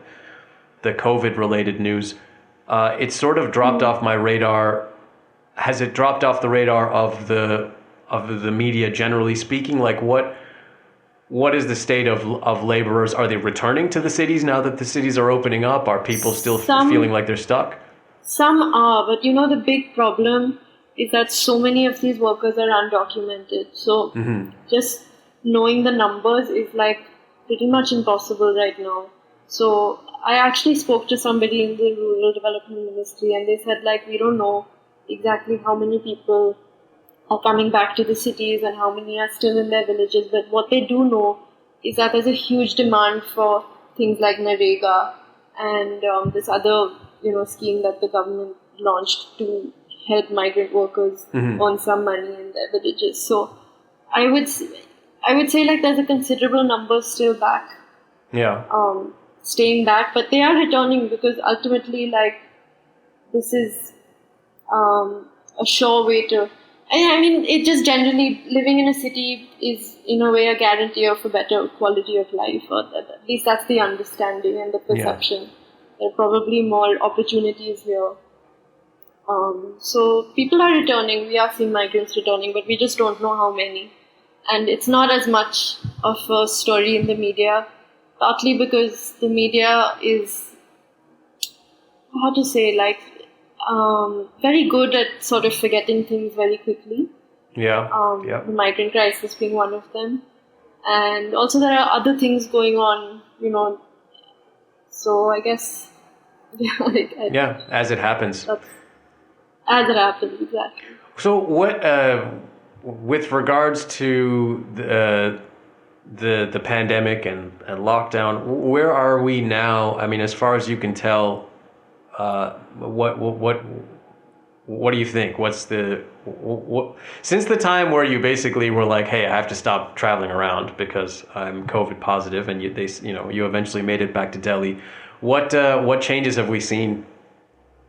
COVID related news. It sort of dropped off my radar. Has it dropped off the radar of the media generally speaking? Like what is the state of laborers? Are they returning to the cities now that the cities are opening up? Are people still feeling like they're stuck? Some are, but the big problem is that so many of these workers are undocumented. So just knowing the numbers is like pretty much impossible right now. So I actually spoke to somebody in the Rural Development Ministry and they said like, we don't know exactly how many people are coming back to the cities and how many are still in their villages. But what they do know is that there's a huge demand for things like Narega and this other, scheme that the government launched to help migrant workers earn some money in their villages. So I would say like there's a considerable number still back. Yeah. Staying back, but they are returning because ultimately, like, this is a sure way to. I mean, it just generally living in a city is in a way a guarantee of a better quality of life, or at least that's the understanding and the perception. Yeah. There are probably more opportunities here. So people are returning. We are seeing migrants returning, but we just don't know how many. And it's not as much of a story in the media. Partly because the media is, very good at sort of forgetting things very quickly. Yeah. The migrant crisis being one of them. And also there are other things going on, So I guess Yeah, as it happens. That's, as it happens, exactly. So what, with regards to the pandemic and lockdown, where are we now? I mean, as far as you can tell, what do you think? What's the what, since the time where you basically were like, hey, I have to stop traveling around because I'm COVID positive, and you eventually made it back to Delhi. What changes have we seen?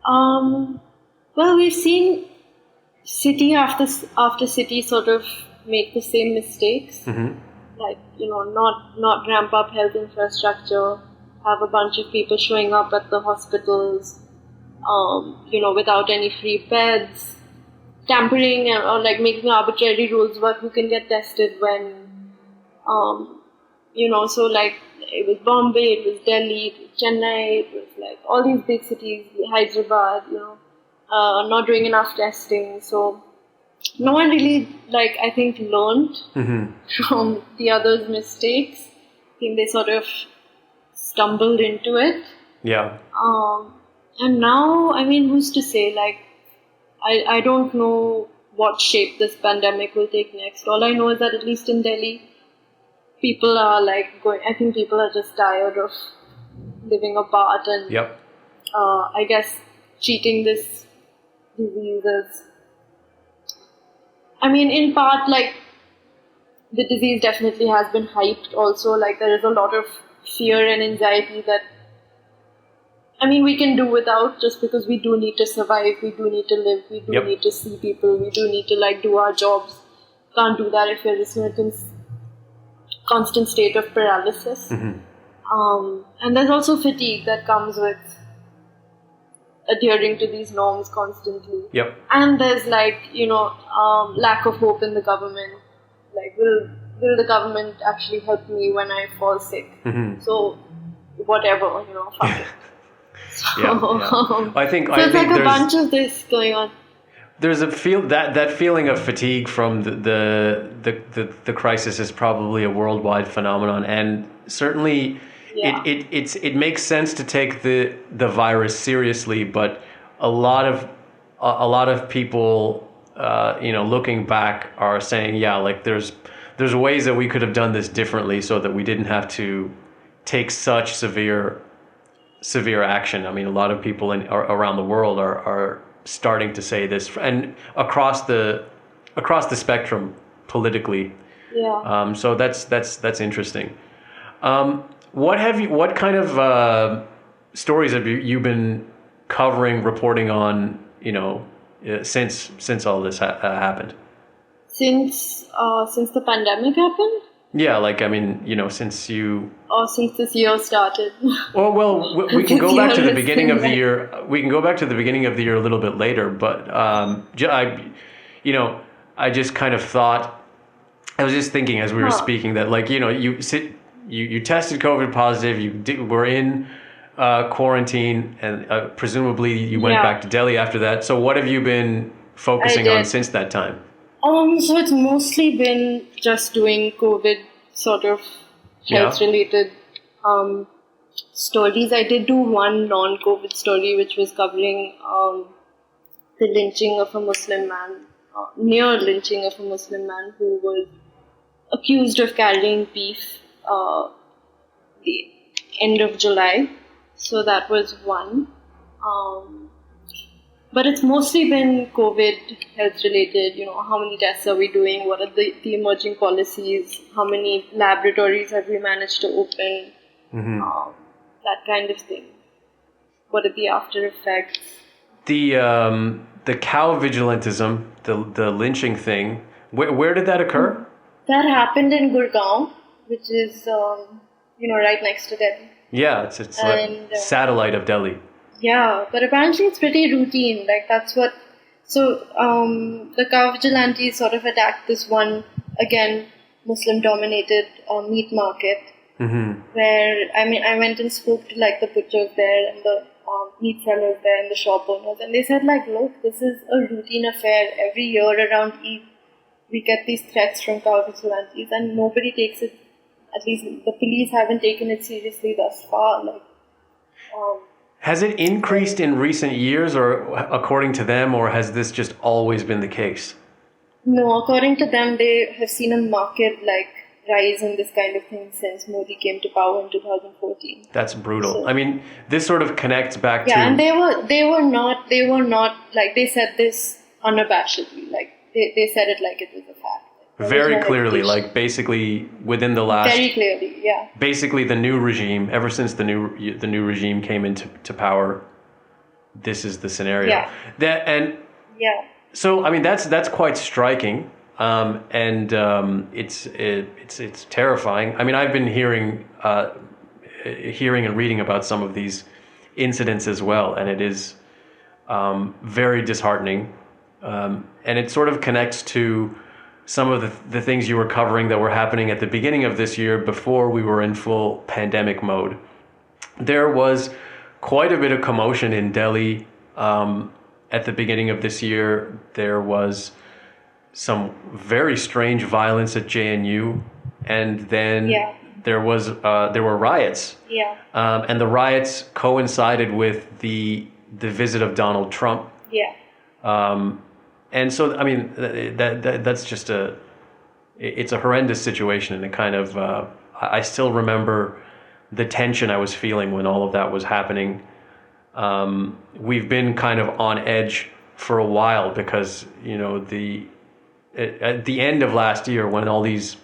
Well, we've seen city after city sort of make the same mistakes. Mm-hmm. Like, not ramp up health infrastructure, have a bunch of people showing up at the hospitals, without any free beds, tampering or like making arbitrary rules about who can get tested when, so like it was Bombay, it was Delhi, it was Chennai, it was like all these big cities, Hyderabad, not doing enough testing. So no one really, like, I think, learned from the others' mistakes. I think they sort of stumbled into it. Yeah. And now, I mean, who's to say? Like, I don't know what shape this pandemic will take next. All I know is that at least in Delhi, people are like going, I think people are just tired of living apart and, Yep. I guess, treating this disease as, I mean, in part, like, the disease definitely has been hyped also. Like, there is a lot of fear and anxiety that, I mean, we can do without, just because we do need to survive, we do need to live, we do Yep. need to see people, we do need to, like, do our jobs. Can't do that if you're just in a constant state of paralysis. And there's also fatigue that comes with adhering to these norms constantly. Yep. And there's like, lack of hope in the government. Like, will the government actually help me when I fall sick? So, whatever, fuck it. Yeah. I think So it's like a there's bunch of this going on. there's a that feeling of fatigue from the crisis is probably a worldwide phenomenon, and certainly Yeah. it makes sense to take the virus seriously, but a lot of people looking back are saying, yeah, like there's ways that we could have done this differently so that we didn't have to take such severe action. I mean, a lot of people around the world are starting to say this, and across the spectrum politically. Yeah. So that's interesting. What kind of stories have you been covering, reporting on? Since all this happened. Since the pandemic happened? Yeah, like, I mean, since you... Or since this year started? Well, we can go back to the beginning of the Like- year. We can go back to the beginning of the year a little bit later, but I just kind of thought, I was just thinking as we were speaking that, like, you tested COVID positive, were in quarantine, and presumably you went back to Delhi after that. So what have you been focusing on since that time? So it's mostly been just doing COVID sort of health-related stories. I did do one non-COVID story, which was covering the lynching of a Muslim man, near lynching of a Muslim man who was accused of carrying beef the end of July. So that was one. But it's mostly been COVID health related, how many tests are we doing, what are the emerging policies, how many laboratories have we managed to open, that kind of thing. What are the after effects? The cow vigilantism, the lynching thing, where did that occur? That happened in Gurgaon, which is, right next to Delhi. Yeah, it's like satellite of Delhi. Yeah, but apparently it's pretty routine. Like, that's what... So, the cow vigilantes sort of attacked this one, again, Muslim-dominated meat market. Where, I went and spoke to, like, the butchers there and the meat sellers there and the shop owners. And they said, like, look, this is a routine affair. Every year around Eid, we get these threats from cow vigilantes and nobody takes it... At least the police haven't taken it seriously thus far. Like... Has it increased in recent years, or according to them, or has this just always been the case? No, according to them, they have seen a market rise in this kind of thing since Modi came to power in 2014. That's brutal. So, I mean, this sort of connects back to... Yeah, and they were not, like, they said this unabashedly. Like, they said it like it was a fact. Very clearly, like basically within the last... Very clearly, yeah. Basically the new regime, ever since the new regime came into power, this is the scenario. Yeah. So I mean that's quite striking, and it's terrifying. I mean, I've been hearing and reading about some of these incidents as well, and it is very disheartening, and it sort of connects to some of the things you were covering that were happening at the beginning of this year before we were in full pandemic mode. There was quite a bit of commotion in Delhi. At the beginning of this year, there was some very strange violence at JNU, and then there were riots. Yeah. And the riots coincided with the visit of Donald Trump. Yeah. And so, I mean, that's just it's a horrendous situation, and it kind of I still remember the tension I was feeling when all of that was happening. We've been kind of on edge for a while because, you know, at the end of last year when all these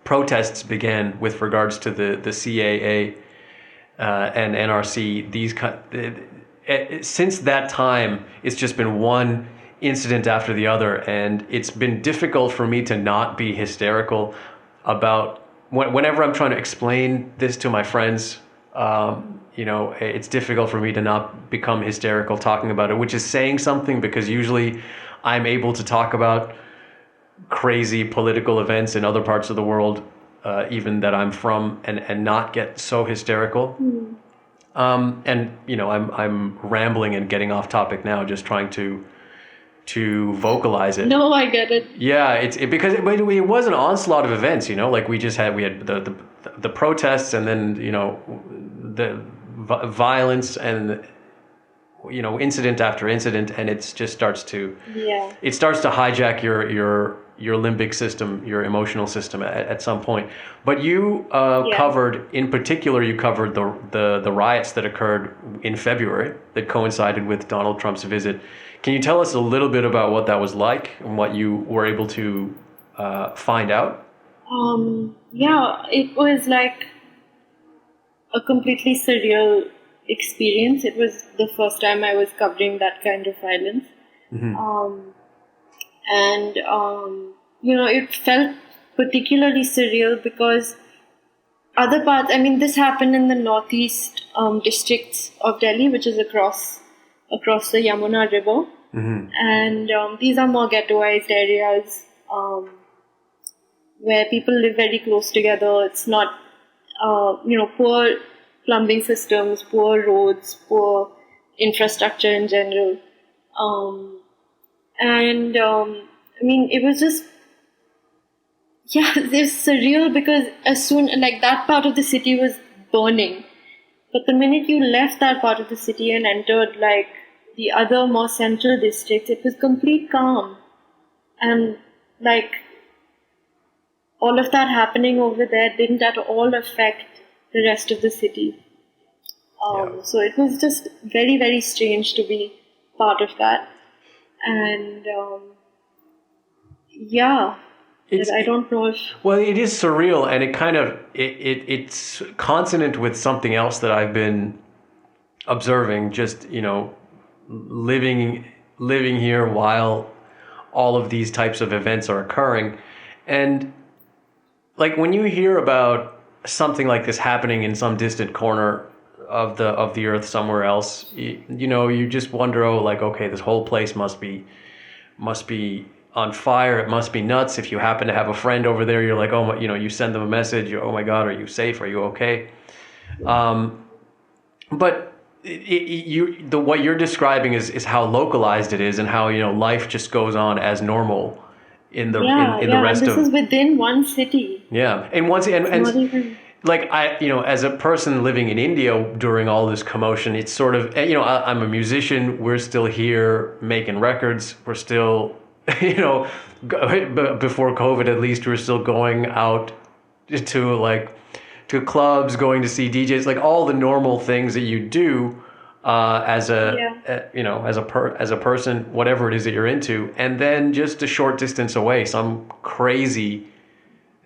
protests began with regards to the CAA and NRC, since that time, it's just been one incident after the other, and it's been difficult for me to not be hysterical about whenever I'm trying to explain this to my friends. You know, it's difficult for me to not become hysterical talking about it, which is saying something, because usually I'm able to talk about crazy political events in other parts of the world, even that I'm from, and not get so hysterical. And you know, I'm rambling and getting off topic now, just trying to vocalize it. No, I get it. Yeah, because it was an onslaught of events, you know, like we had the protests, and then, you know, the violence, and, you know, incident after incident, and it just starts to hijack your limbic system, your emotional system at some point. But you covered the riots that occurred in February that coincided with Donald Trump's visit. Can you tell us a little bit about what that was like and what you were able to find out? It was like a completely surreal experience. It was the first time I was covering that kind of violence. Mm-hmm. You know, it felt particularly surreal because other parts, I mean, this happened in the northeast districts of Delhi, which is across the Yamuna River. Mm-hmm. And these are more ghettoized areas where people live very close together. It's not, you know, poor plumbing systems, poor roads, poor infrastructure in general. I mean, it was just, it was surreal because as soon, like, that part of the city was burning. But the minute you left that part of the city and entered, like, the other more central districts, it was complete calm. And, like, all of that happening over there didn't at all affect the rest of the city. So it was just very, very strange to be part of that. And, I don't know if... Well, it is surreal, and it kind of, it's consonant with something else that I've been observing, just, you know, living here while all of these types of events are occurring. And like when you hear about something like this happening in some distant corner of the earth somewhere else, you know, you just wonder, okay, this whole place must be on fire. It must be nuts. If you happen to have a friend over there, you're like, oh, you know, you send them a message. Oh my God, are you safe? Are you okay? But what you're describing is how localized it is, and how, you know, life just goes on as normal in the rest of. This is within one city. Yeah, and like as a person living in India during all this commotion, it's sort of, I'm a musician. We're still here making records. We're still, before COVID, at least, we're still going out to clubs, going to see DJs, like all the normal things that you do as a person, whatever it is that you're into. And then just a short distance away, some crazy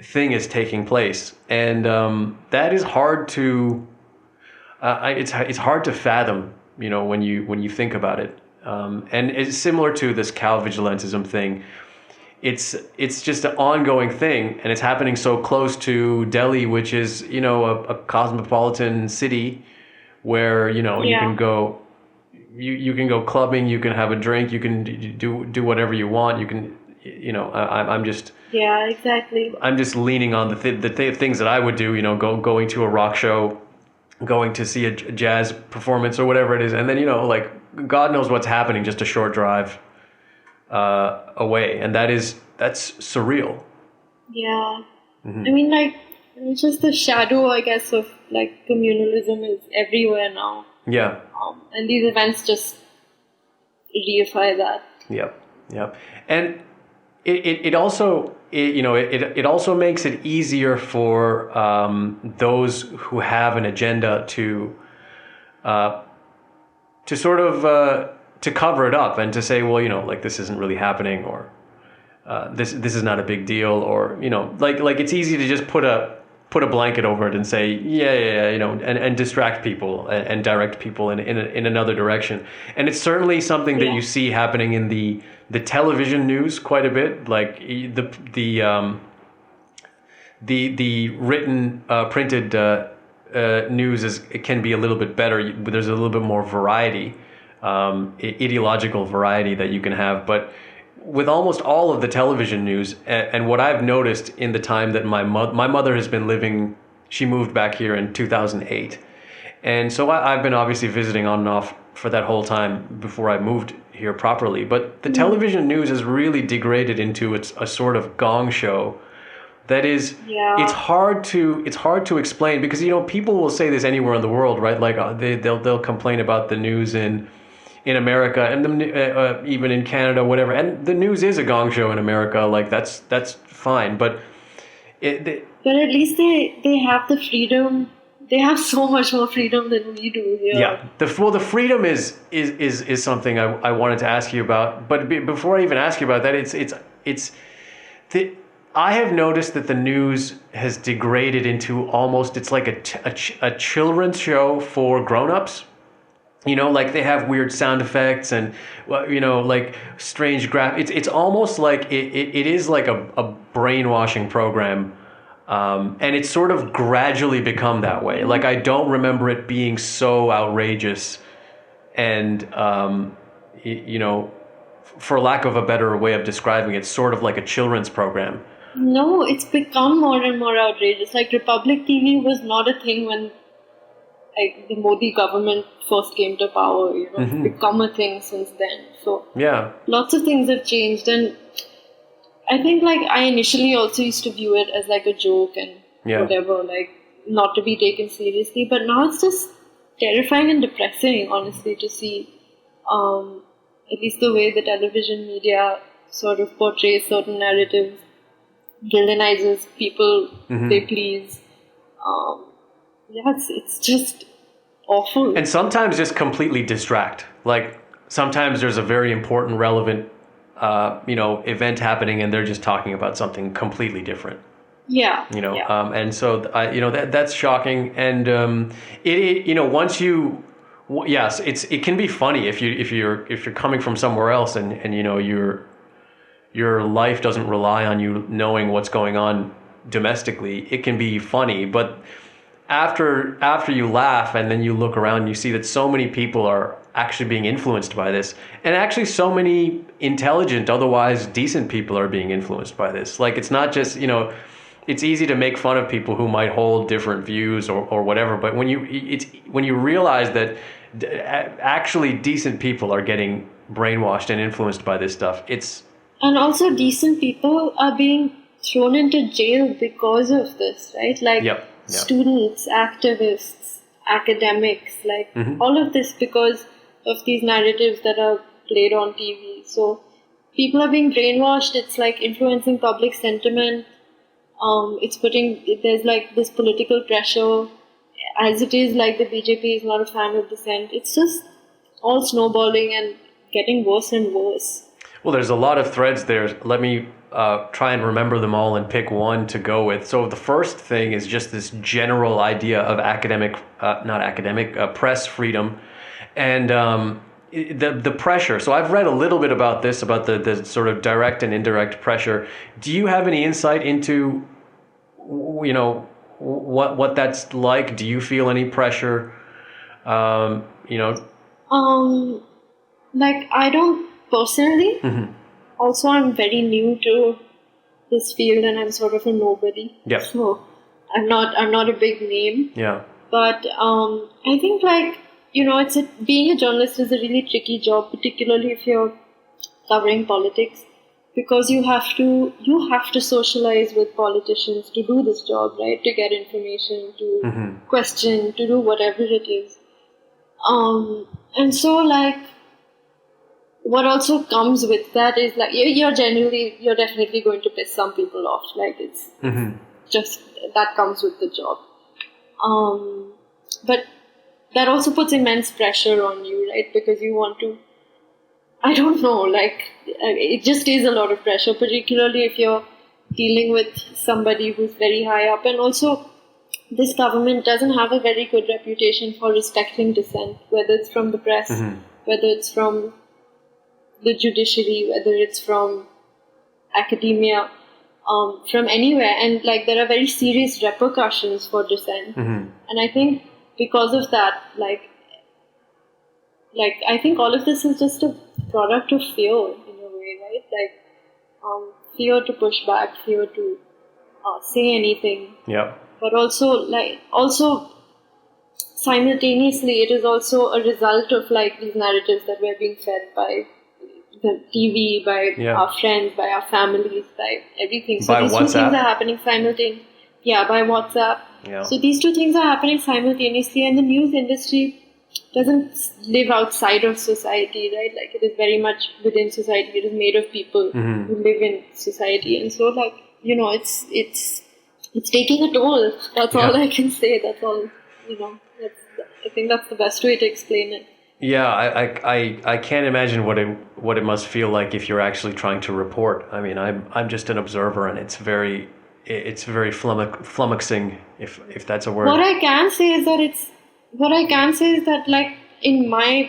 thing is taking place, and that is hard to it's hard to fathom, when you think about it, and it's similar to this cow vigilantism thing. It's just an ongoing thing, and it's happening so close to Delhi, which is a cosmopolitan city where you can go you can go clubbing, you can have a drink, you can do whatever you want, you can I'm just Yeah, exactly. I'm just leaning on the things that I would do, going to a rock show, going to see a jazz performance or whatever it is, and then like God knows what's happening just a short drive away, and that's surreal. Yeah. I mean, like, it's just the shadow, I guess, of like communalism is everywhere now. Yeah. And these events just reify that. Yep. And it also it also makes it easier for those who have an agenda to sort of to cover it up and to say, well, like this isn't really happening, or this is not a big deal, or like it's easy to just put a blanket over it and say yeah, and distract people and direct people in another direction. And it's certainly something that you see happening in the television news quite a bit, like the written printed news it can be a little bit better. There's a little bit more variety, ideological variety that you can have, but with almost all of the television news, and what I've noticed in the time that my mother has been living, she moved back here in 2008. And so I've been obviously visiting on and off for that whole time before I moved here properly. But the television news has really degraded into a sort of gong show that is, it's hard to explain, because, people will say this anywhere in the world, right? Like they'll complain about the news in America, and even in Canada, whatever. And the news is a gong show in America. Like that's fine, but but at least they have the freedom. They have so much more freedom than we do here. Yeah. The freedom is something I wanted to ask you about. But before I even ask you about that, I have noticed that the news has degraded into almost, it's like a children's show for grown-ups. Like they have weird sound effects and, like strange it's almost like it is like a brainwashing program. And it's sort of gradually become that way. Like I don't remember it being so outrageous and, for lack of a better way of describing it, sort of like a children's program. No, it's become more and more outrageous. Like Republic TV was not a thing when like the Modi government first came to power, it's become a thing since then. So lots of things have changed, and I think like I initially also used to view it as like a joke and whatever, like not to be taken seriously. But now it's just terrifying and depressing, honestly, to see at least the way the television media sort of portrays certain narratives, villainizes people they please. It's just awful. And sometimes just completely distract. Like sometimes there's a very important, relevant, event happening, and they're just talking about something completely different. And so that's shocking. And once you, it can be funny if you're coming from somewhere else, and your life doesn't rely on you knowing what's going on domestically. It can be funny, but after you laugh and then you look around and you see that so many people are actually being influenced by this, and actually so many intelligent, otherwise decent people are being influenced by this. Like it's not just, it's easy to make fun of people who might hold different views or whatever, but when you realize that actually decent people are getting brainwashed and influenced by this stuff, and also decent people are being thrown into jail because of this, right? Like students, activists, academics, like all of this because of these narratives that are played on TV. So people are being brainwashed. It's like influencing public sentiment. There's like this political pressure. As it is, like the BJP is not a fan of dissent. It's just all snowballing and getting worse and worse. Well, there's a lot of threads there. Let me try and remember them all and pick one to go with. So the first thing is just this general idea of press freedom, and the pressure. So I've read a little bit about this, about the sort of direct and indirect pressure. Do you have any insight into, what that's like? Do you feel any pressure? Like I don't personally. Also, I'm very new to this field, and I'm sort of a nobody. Yeah. So I'm not a big name. Yeah. But I think being a journalist is a really tricky job, particularly if you're covering politics, because you have to socialize with politicians to do this job, right? To get information, to question, to do whatever it is. And so like, what also comes with that is like you're definitely going to piss some people off. Like it's just that comes with the job. But that also puts immense pressure on you, right? Because you want to, I don't know, like it just is a lot of pressure, particularly if you're dealing with somebody who's very high up. And also, this government doesn't have a very good reputation for respecting dissent, whether it's from the press, whether it's from the judiciary, whether it's from academia, from anywhere. And like there are very serious repercussions for dissent. And I think because of that, like I think all of this is just a product of fear in a way, right? Like fear to push back, fear to say anything. Yeah. But also simultaneously, it is also a result of like these narratives that we're being fed by the TV, by our friends, by our families, by everything. So by these WhatsApp. two things are happening simultaneously. Yeah, by WhatsApp. Yeah. So these two things are happening simultaneously, and the news industry doesn't live outside of society, right? Like it is very much within society. It is made of people who live in society, and so like it's taking a toll. That's all I can say. That's all. I think that's the best way to explain it. Yeah, I can't imagine what it must feel like if you're actually trying to report. I mean, I'm just an observer, and it's very flummoxing, if that's a word. What I can say is that like in my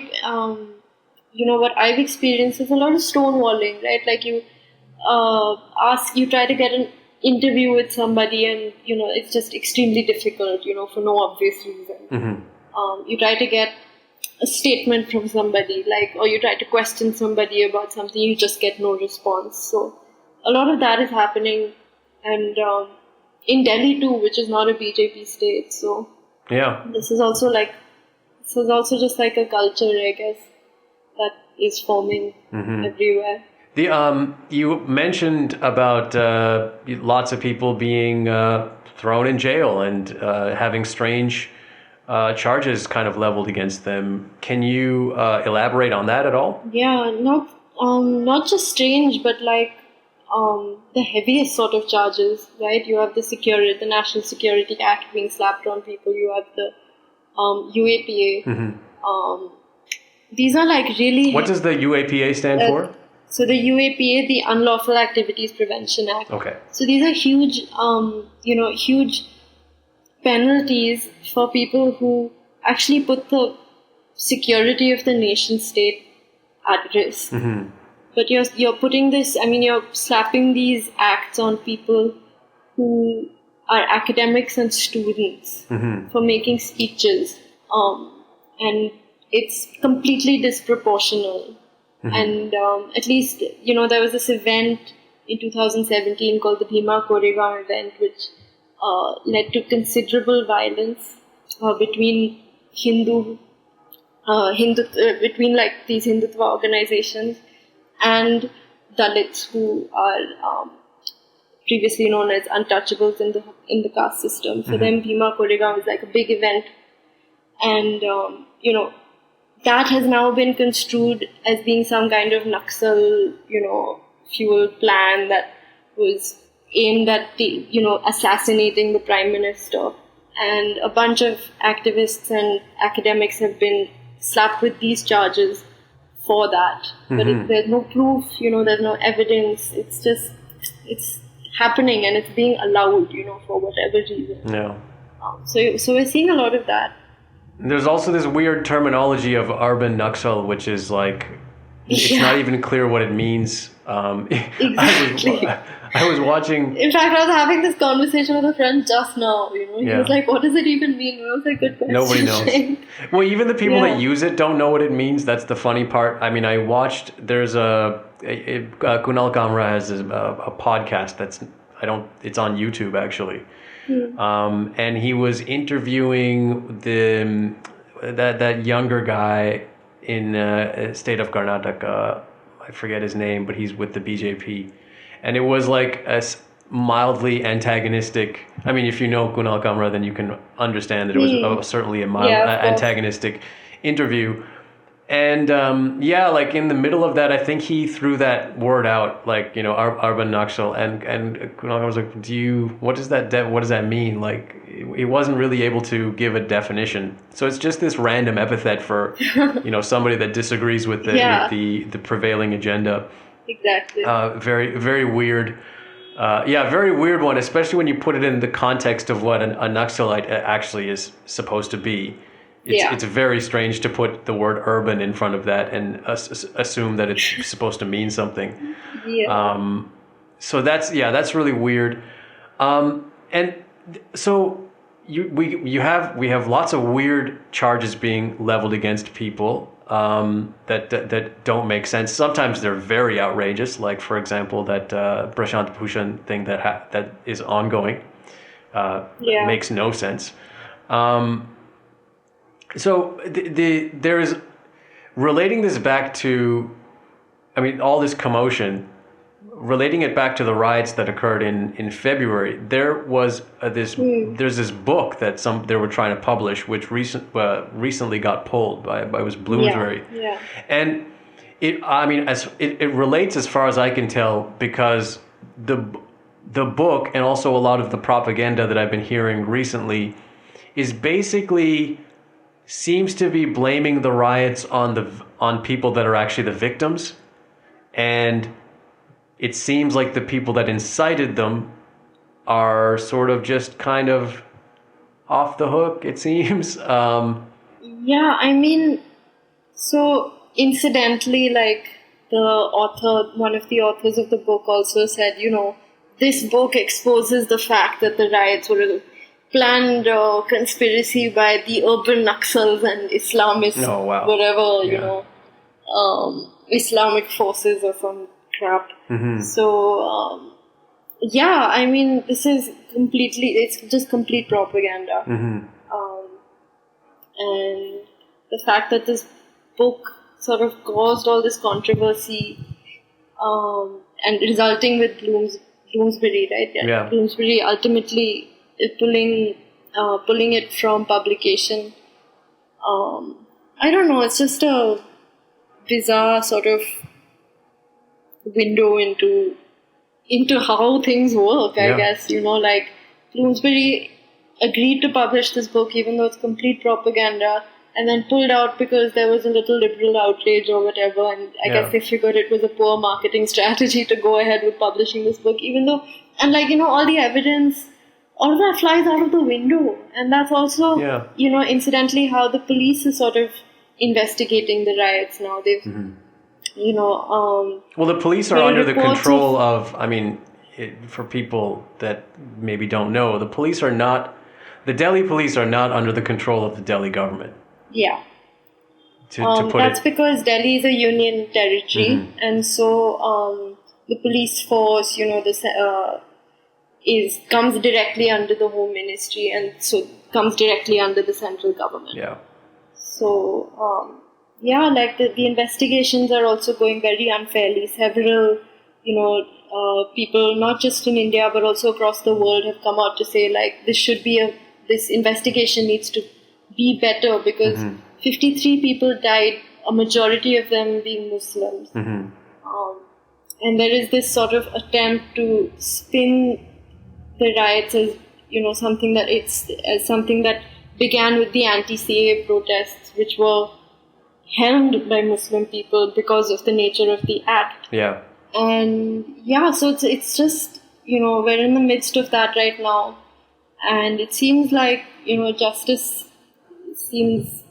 what I've experienced is a lot of stonewalling, right? Like you try to get an interview with somebody, and it's just extremely difficult, for no obvious reason. You try to get a statement from somebody, or you try to question somebody about something, you just get no response. So a lot of that is happening, and in Delhi too, which is not a BJP state. So this is also just like a culture, I guess, that is forming everywhere. You mentioned about lots of people being thrown in jail and having strange charges kind of leveled against them. Can you elaborate on that at all? Yeah, not just strange, but like the heaviest sort of charges, right? You have the National Security Act being slapped on people. You have the UAPA. These are like really... What does the UAPA stand for? So the UAPA, the Unlawful Activities Prevention Act. Okay. So these are huge, huge penalties for people who actually put the security of the nation state at risk. But you're putting this, you're slapping these acts on people who are academics and students for making speeches. And it's completely disproportional. And at least, there was this event in 2017 called the Bhima Koregaon event, which led to considerable violence between between like these Hindutva organizations and Dalits who are previously known as untouchables in the caste system. For them, Bhima Koregaon was like a big event, and that has now been construed as being some kind of Naxal, fuel plan that was aimed at assassinating the prime minister. And a bunch of activists and academics have been slapped with these charges for that. But there's no proof, there's no evidence. It's happening and it's being allowed, for whatever reason. Yeah. So we're seeing a lot of that. There's also this weird terminology of urban Naxal, which is like, it's not even clear what it means. Exactly. I was watching... In fact, I was having this conversation with a friend just now, He was like, what does it even mean? And I was like, good question. Nobody knows. Well, even the people that use it don't know what it means. That's the funny part. I mean, I watched... There's Kunal Kamra has a podcast that's... It's on YouTube, actually. And he was interviewing that younger guy in state of Karnataka. I forget his name, but he's with the BJP. And it was like a mildly antagonistic... I mean, if you know Kunal Kamra, then you can understand that it was certainly a mild antagonistic interview. And like in the middle of that, I think he threw that word out, like, urban Naxal, and Kunal was like, what does that mean? Like, he wasn't really able to give a definition. So it's just this random epithet for, somebody that disagrees with the prevailing agenda. Exactly. Very, very weird. Very weird one, especially when you put it in the context of what a Naxalite actually is supposed to be. It's very strange to put the word urban in front of that and assume that it's supposed to mean something. Yeah. So that's really weird. And so we have lots of weird charges being leveled against people that don't make sense. Sometimes they're very outrageous, like, for example, that Prashant Bhushan thing that is ongoing. Makes no sense. So there is, relating this back to, I mean, all this commotion, relating it back to the riots that occurred in February, there was there's this book that they were trying to publish, which recently got pulled by it was Bloomsbury. Yeah. And it relates as far as I can tell, because the book and also a lot of the propaganda that I've been hearing recently is basically seems to be blaming the riots on people that are actually the victims, and it seems like the people that incited them are sort of just kind of off the hook, it seems. So incidentally, like, one of the authors of the book also said, this book exposes the fact that the riots were a planned conspiracy by the urban Naxals and Islamists, Islamic forces or some crap. So, this is it's just complete propaganda. And the fact that this book sort of caused all this controversy and resulting with Bloomsbury, right? Yeah. Bloomsbury ultimately pulling it from publication. I don't know, it's just a bizarre sort of window into how things work, I guess. Like, Bloomsbury agreed to publish this book even though it's complete propaganda, and then pulled out because there was a little liberal outrage or whatever, and I guess they figured it was a poor marketing strategy to go ahead with publishing this book, even though, and all the evidence, all of that flies out of the window. And that's also, incidentally, how the police is sort of investigating the riots now. They've, well, the police are under the control of, for people that maybe don't know, the Delhi police are not under the control of the Delhi government. Yeah. That's because Delhi is a union territory, and so the police force, comes directly under the Home Ministry, and so comes directly under the central government. Yeah. So, the investigations are also going very unfairly. Several, people, not just in India but also across the world, have come out to say like this investigation needs to be better because 53 people died, a majority of them being Muslims. And there is this sort of attempt to spin the riots as something that began with the anti-CAA protests, which were helmed by Muslim people because of the nature of the act. Yeah. And so it's just we're in the midst of that right now, and it seems like justice seems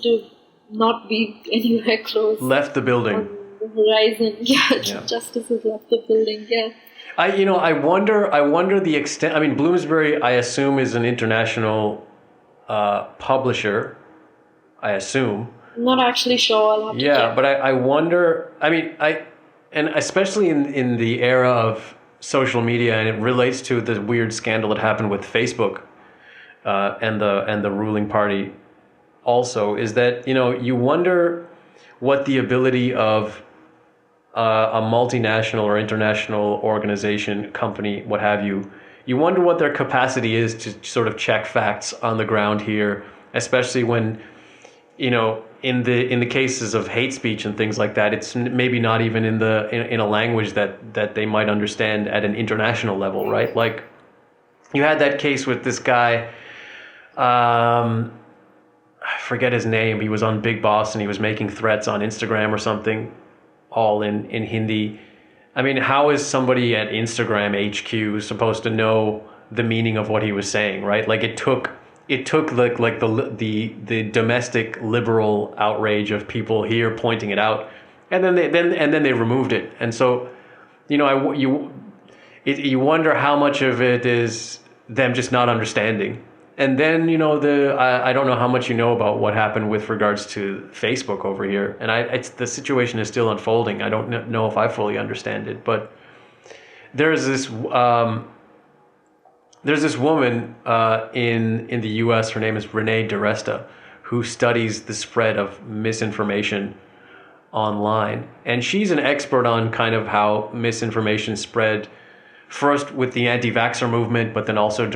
to not be anywhere close. Left the building. On the horizon. Yeah. Justice has left the building. Yeah. I wonder the extent. I mean, Bloomsbury, I assume, is an international publisher. I assume. I'm not actually sure. I'll have to check. But I wonder. I mean, and especially in the era of social media, and it relates to the weird scandal that happened with Facebook and the ruling party. Also, is that you wonder what the ability of a multinational or international organization, company, what have you. You wonder what their capacity is to sort of check facts on the ground here, especially when, in the cases of hate speech and things like that, it's maybe not even in a language that they might understand at an international level, right? Like, you had that case with this guy, I forget his name. He was on Big Boss and he was making threats on Instagram or something, all in Hindi. I mean, how is somebody at Instagram HQ supposed to know the meaning of what he was saying, right? Like it took the domestic liberal outrage of people here pointing it out, and then they removed it. And so, you wonder how much of it is them just not understanding. And then, I don't know how much you know about what happened with regards to Facebook over here. And the situation is still unfolding. I don't know if I fully understand it. But there's this woman in the U.S., her name is Renee DiResta, who studies the spread of misinformation online. And she's an expert on kind of how misinformation spread, first with the anti-vaxxer movement, but then also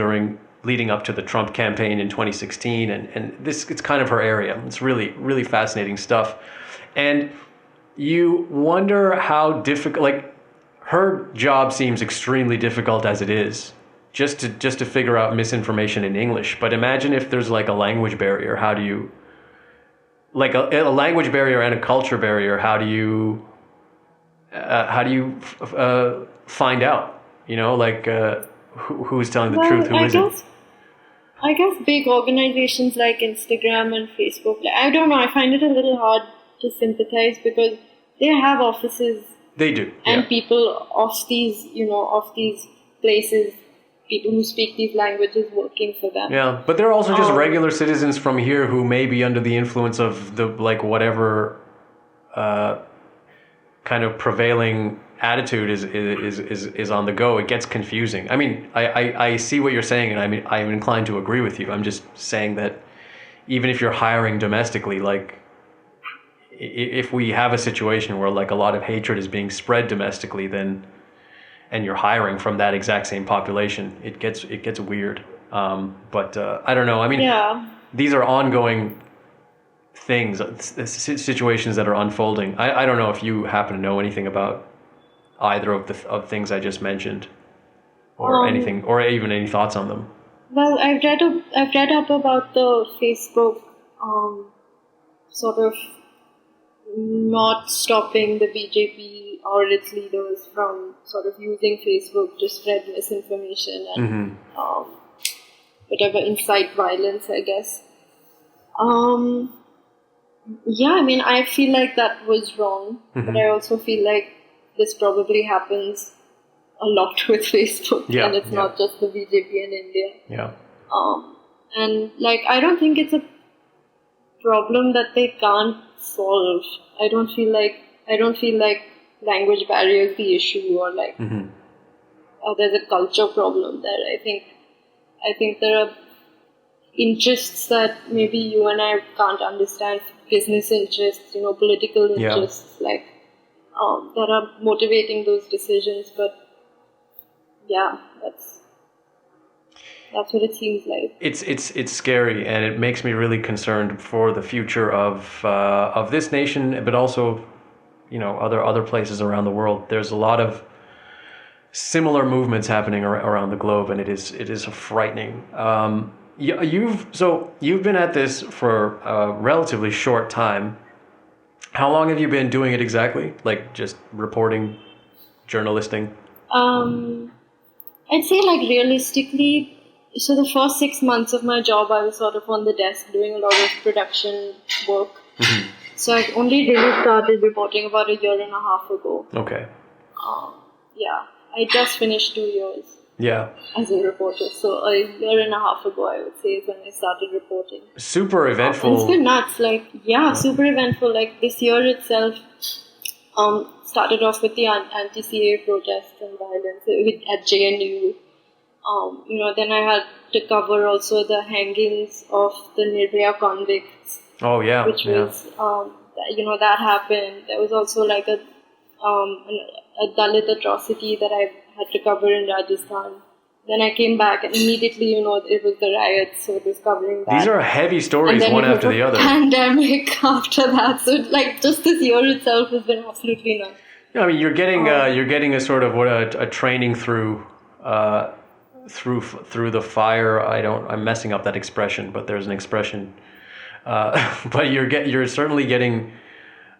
leading up to the Trump campaign in 2016, and it's kind of her area. It's really, really fascinating stuff. And you wonder how difficult, like, her job seems extremely difficult as it is, just to figure out misinformation in English. But imagine if there's like a language barrier. How do you, like a language barrier and a culture barrier, how do you find out, who's telling the truth, who isn't? I guess big organizations like Instagram and Facebook, I don't know, I find it a little hard to sympathize because they have offices. They do. And people of these places, people who speak these languages working for them. Yeah, but they're also just regular citizens from here who may be under the influence of the, like, whatever kind of prevailing attitude is on the go. It gets confusing. I mean, I see what you're saying, and I'm inclined to agree with you. I'm just saying that even if you're hiring domestically, like, if we have a situation where like a lot of hatred is being spread domestically, then, and you're hiring from that exact same population, it gets weird. But I don't know. I mean, these are ongoing things, situations that are unfolding. I don't know if you happen to know anything about either of things I just mentioned, or anything, or even any thoughts on them. Well, I've read up about the Facebook sort of not stopping the BJP or its leaders from sort of using Facebook to spread misinformation and whatever, incite violence, I guess. I mean, I feel like that was wrong, but I also feel like this probably happens a lot with Facebook, and it's not just the BJP in India. Yeah. And like, I don't think it's a problem that they can't solve. I don't feel like language barrier is the issue, or like there's a culture problem there. I think there are interests that maybe you and I can't understand, business interests, political interests, like that are motivating those decisions. But yeah, that's what it seems like. It's scary, and it makes me really concerned for the future of this nation, but also, other places around the world. There's a lot of similar movements happening around the globe, and it is frightening. You've been at this for a relatively short time. How long have you been doing it exactly? Like just reporting, journalisting? I'd say like realistically, so the first 6 months of my job, I was sort of on the desk doing a lot of production work. Mm-hmm. So I only really started reporting about a year and a half ago. Okay. Yeah, I just finished 2 years. Yeah. As a reporter. So a year and a half ago, I would say, is when I started reporting. Super eventful. It's been nuts. Super eventful. Like this year itself started off with the anti-CA protests and violence at JNU. Then I had to cover also the hangings of the Nirbhaya convicts. Oh yeah. Which was, that happened. There was also like a Dalit atrocity that I had to cover in Rajasthan. Then I came back and immediately, it was the riots, so it was covering that. These are heavy stories, one after the other. Pandemic after that, so just this year itself has been absolutely nuts. Yeah, I mean, you're getting a sort of a training through the fire. I'm messing up that expression, but there's an expression. But you're certainly getting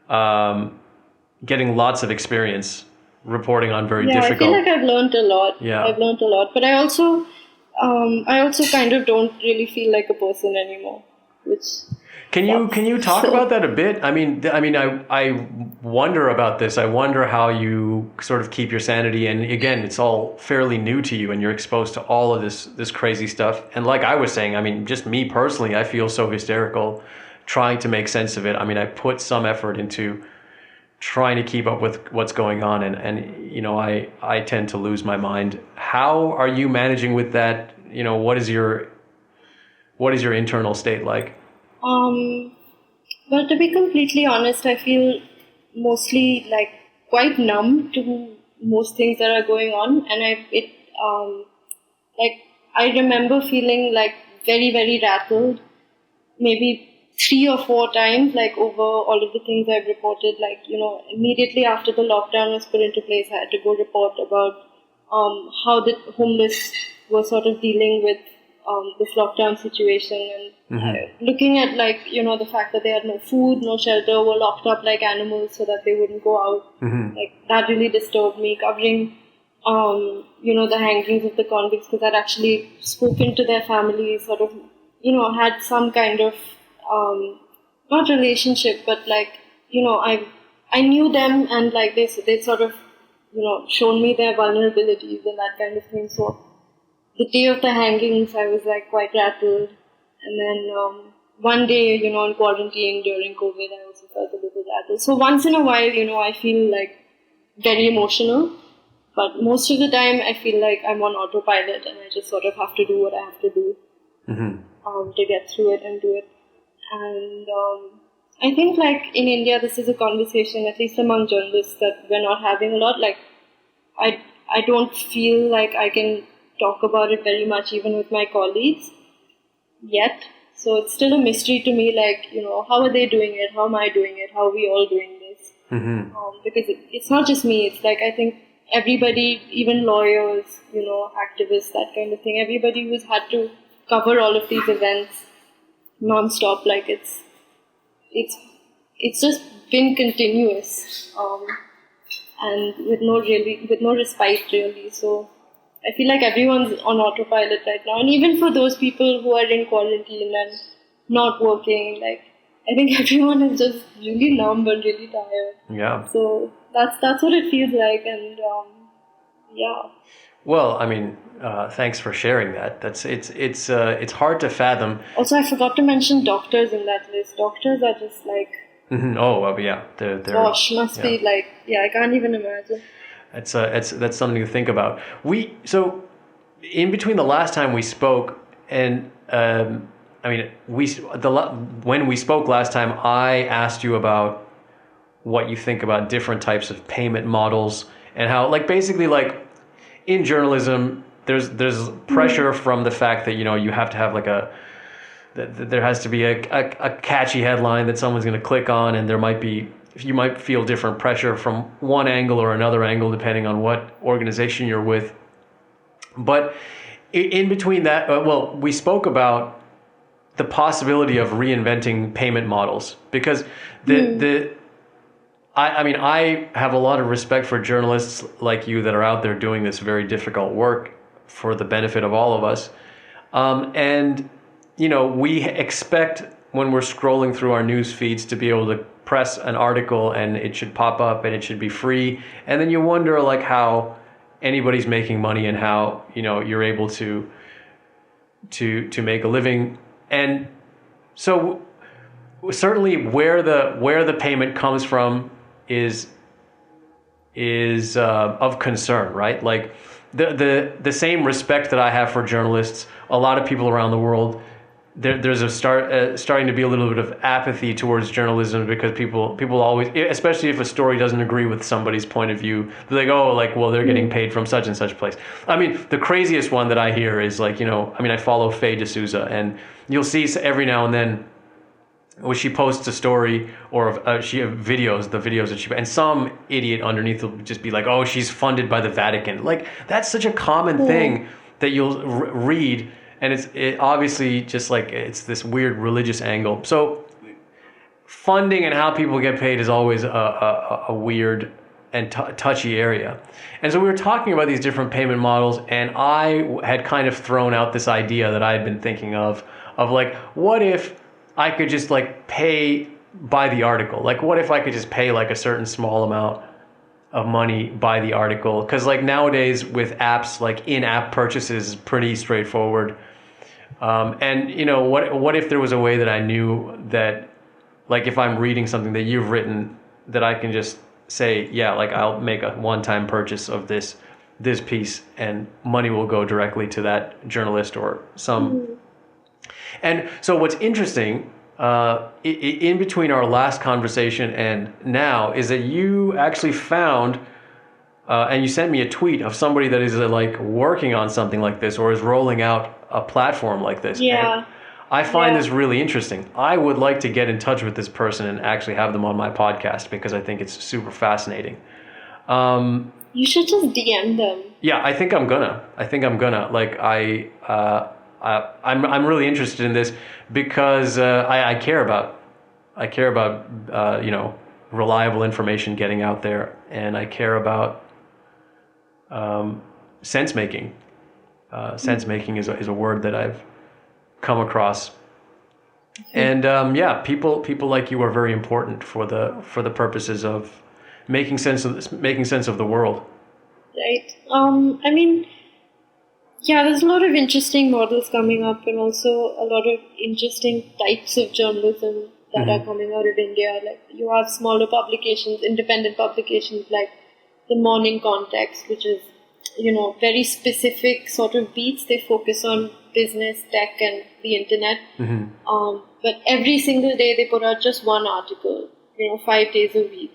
lots of experience reporting on very difficult. I feel like I've learned a lot. Yeah. I've learned a lot, but I also kind of don't really feel like a person anymore. Can you talk about that a bit? I wonder about this. I wonder how you sort of keep your sanity. And again, it's all fairly new to you, and you're exposed to all of this crazy stuff. And like I was saying, just me personally, I feel so hysterical trying to make sense of it. I put some effort into trying to keep up with what's going on, and I tend to lose my mind. How are you managing with that? What is your internal state like? Well, to be completely honest, I feel mostly like quite numb to most things that are going on, and I remember feeling like very, very rattled, maybe 3 or 4 times, like over all of the things I've reported. Immediately after the lockdown was put into place, I had to go report about how the homeless were sort of dealing with this lockdown situation, and looking at the fact that they had no food, no shelter, were locked up like animals so that they wouldn't go out. That really disturbed me. Covering the hangings of the convicts, because I'd actually spoken to their families, sort of had some kind of not relationship, but I knew them, and they sort of shown me their vulnerabilities and that kind of thing. So the day of the hangings, I was quite rattled, and then one day, in quarantine during COVID, I also felt a little rattled. So once in a while, I feel very emotional, but most of the time I feel like I'm on autopilot, and I just sort of have to do what I have to do to get through it and do it. And I think in India, this is a conversation, at least among journalists, that we're not having a lot. I don't feel like I can talk about it very much, even with my colleagues yet. So it's still a mystery to me, how are they doing it? How am I doing it? How are we all doing this? Because it's not just me. It's I think everybody, even lawyers, activists, that kind of thing, everybody who's had to cover all of these events non-stop, it's just been continuous, and with no respite really. So I feel like everyone's on autopilot right now, and even for those people who are in quarantine and not working, I think everyone is just really numb and really tired. Yeah. So that's what it feels like, and yeah. Well, thanks for sharing that. It's hard to fathom. Also, I forgot to mention doctors in that list. Doctors are just Oh, well, yeah. They're gosh, must be I can't even imagine. That's something to think about. So in between the last time we spoke and when we spoke last time, I asked you about what you think about different types of payment models and how, like, basically, like, in journalism, there's pressure from the fact that, you know, you have to have like there has to be a catchy headline that someone's going to click on, and you might feel different pressure from one angle or another angle depending on what organization you're with. But in between that, we spoke about the possibility of reinventing payment models, because I have a lot of respect for journalists like you that are out there doing this very difficult work for the benefit of all of us. And, you know, we expect when we're scrolling through our news feeds to be able to press an article and it should pop up and it should be free. And then you wonder, like, how anybody's making money and how, you know, you're able to make a living. And so certainly where the payment comes from is of concern, right? Like the same respect that I have for journalists, a lot of people around the world, there's starting to be a little bit of apathy towards journalism, because people always, especially if a story doesn't agree with somebody's point of view, they're like, oh, like, well, they're getting paid from such and such place. I mean, the craziest one that I hear is, like, you know, I mean, I follow Faye D'Souza, and you'll see every now and then when she posts a story or she videos that she, and some idiot underneath will just be like, oh, she's funded by the Vatican. Like, that's such a common thing that you'll read, and it obviously just like it's this weird religious angle. So funding and how people get paid is always a weird and touchy area. And so we were talking about these different payment models, and I had kind of thrown out this idea that I had been thinking of like, what if I could just like pay by the article? Like, what if I could just pay like a certain small amount of money by the article? Because like nowadays with apps, like in-app purchases is pretty straightforward. And you know, what if there was a way that I knew that, like, if I'm reading something that you've written, that I can just say, yeah, like, I'll make a one-time purchase of this piece, and money will go directly to that journalist or some. And so what's interesting in between our last conversation and now is that you actually found, and you sent me a tweet of somebody that is like working on something like this or is rolling out a platform like this. Yeah. And I find this really interesting. I would like to get in touch with this person and actually have them on my podcast, because I think it's super fascinating. You should just DM them. Yeah, I think I'm gonna. Like, I'm really interested in this because I care about you know, reliable information getting out there, and I care about sense making. Sense making is a word that I've come across, and yeah, people like you are very important for the purposes of making sense of the world. Right. I mean, yeah, there's a lot of interesting models coming up, and also a lot of interesting types of journalism that are coming out of India. Like, you have smaller publications, independent publications like The Morning Context, which is, you know, very specific sort of beats. They focus on business, tech, and the internet. But every single day they put out just one article, you know, 5 days a week.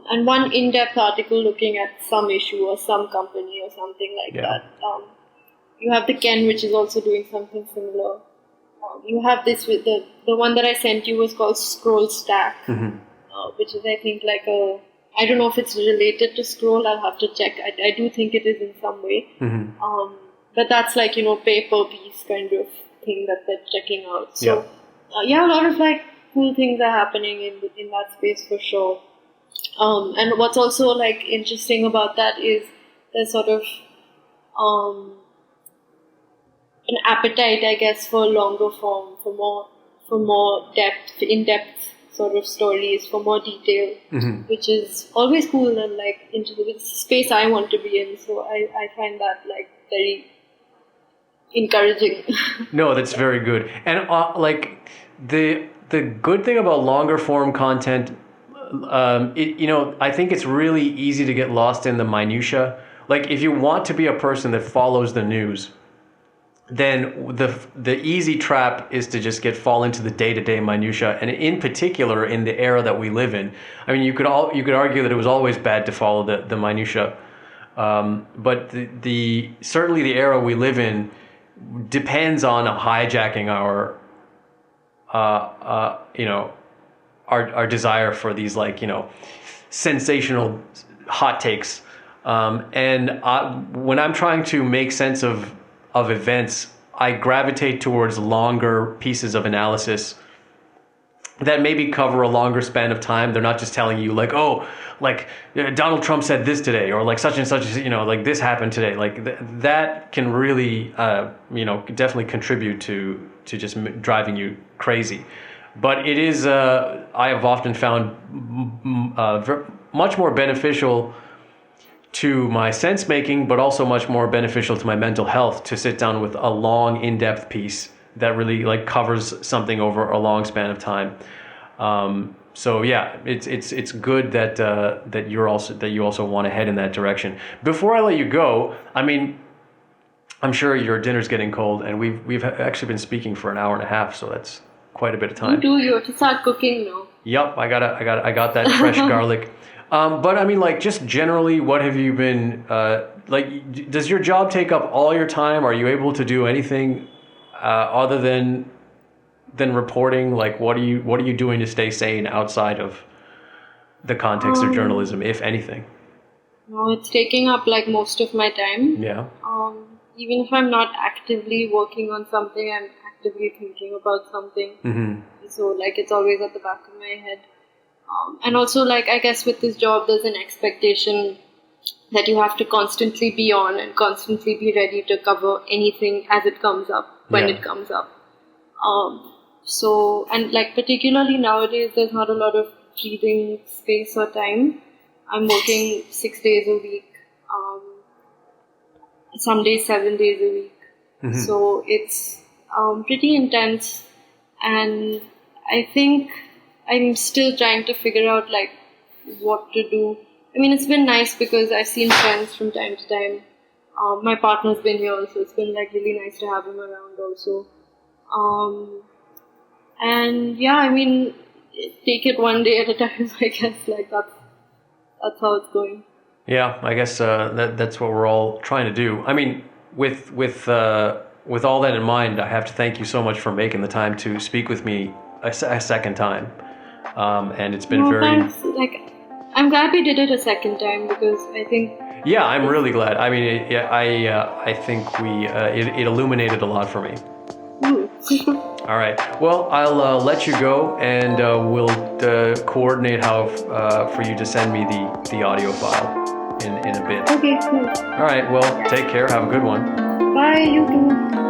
And one in-depth article looking at some issue or some company or something like that. You have the Ken, which is also doing something similar. You have this with the one that I sent you was called Scroll Stack, which is, I think, like I don't know if it's related to Scroll. I'll have to check. I do think it is in some way. But that's like, you know, pay per piece kind of thing that they're checking out. So yeah, a lot of like cool things are happening in that space for sure. And what's also like interesting about that is there's sort of an appetite, I guess, for longer form, for more depth, in-depth sort of stories, for more detail, which is always cool and like into the space I want to be in. So I find that like very encouraging. No, that's very good. And like the good thing about longer form content, you know, I think it's really easy to get lost in the minutia. Like, if you want to be a person that follows the news, then the easy trap is to just fall into the day-to-day minutia, and in particular in the era that we live in. I mean, you could argue that it was always bad to follow the minutia, but the certainly the era we live in depends on hijacking our our desire for these, like, sensational hot takes, and when I'm trying to make sense of events, I gravitate towards longer pieces of analysis that maybe cover a longer span of time. They're not just telling you, like, oh, like Donald Trump said this today, or like such and such, like this happened today. Like that can really, definitely contribute to just driving you crazy. But it is, I have often found much more beneficial to my sense making, but also much more beneficial to my mental health to sit down with a long, in-depth piece that really like covers something over a long span of time. So yeah, it's good that you also want to head in that direction. Before I let you go, I mean, I'm sure your dinner's getting cold, and we've actually been speaking for an hour and a half, so that's quite a bit of time. You have to start cooking now. Yep, I got that fresh garlic. But I mean, like, just generally, what have you been like? Does your job take up all your time? Are you able to do anything other than reporting? Like, what are you doing to stay sane outside of the context of journalism, if anything? No, it's taking up like most of my time. Yeah. Even if I'm not actively working on something, I'm actively thinking about something. Mm-hmm. So like it's always at the back of my head. And also, like, I guess with this job, there's an expectation that you have to constantly be on and constantly be ready to cover anything as it comes up, when it comes up. So, and like particularly nowadays, there's not a lot of breathing space or time. I'm working 6 days a week, some days 7 days a week. Mm-hmm. So it's pretty intense, and I think I'm still trying to figure out like what to do. I mean, it's been nice because I've seen friends from time to time. My partner's been here also. It's been like really nice to have him around also. And yeah, I mean, take it one day at a time, I guess. Like that's how it's going. Yeah, I guess that's what we're all trying to do. I mean, with all that in mind, I have to thank you so much for making the time to speak with me a second time. And it's been very... Thanks. Like, I'm glad we did it a second time because I think... Yeah, I'm really glad. I mean, I think it illuminated a lot for me. All right. Well, I'll let you go, and we'll coordinate how for you to send me the audio file in a bit. Okay, cool. All right. Well, take care. Have a good one. Bye, you too.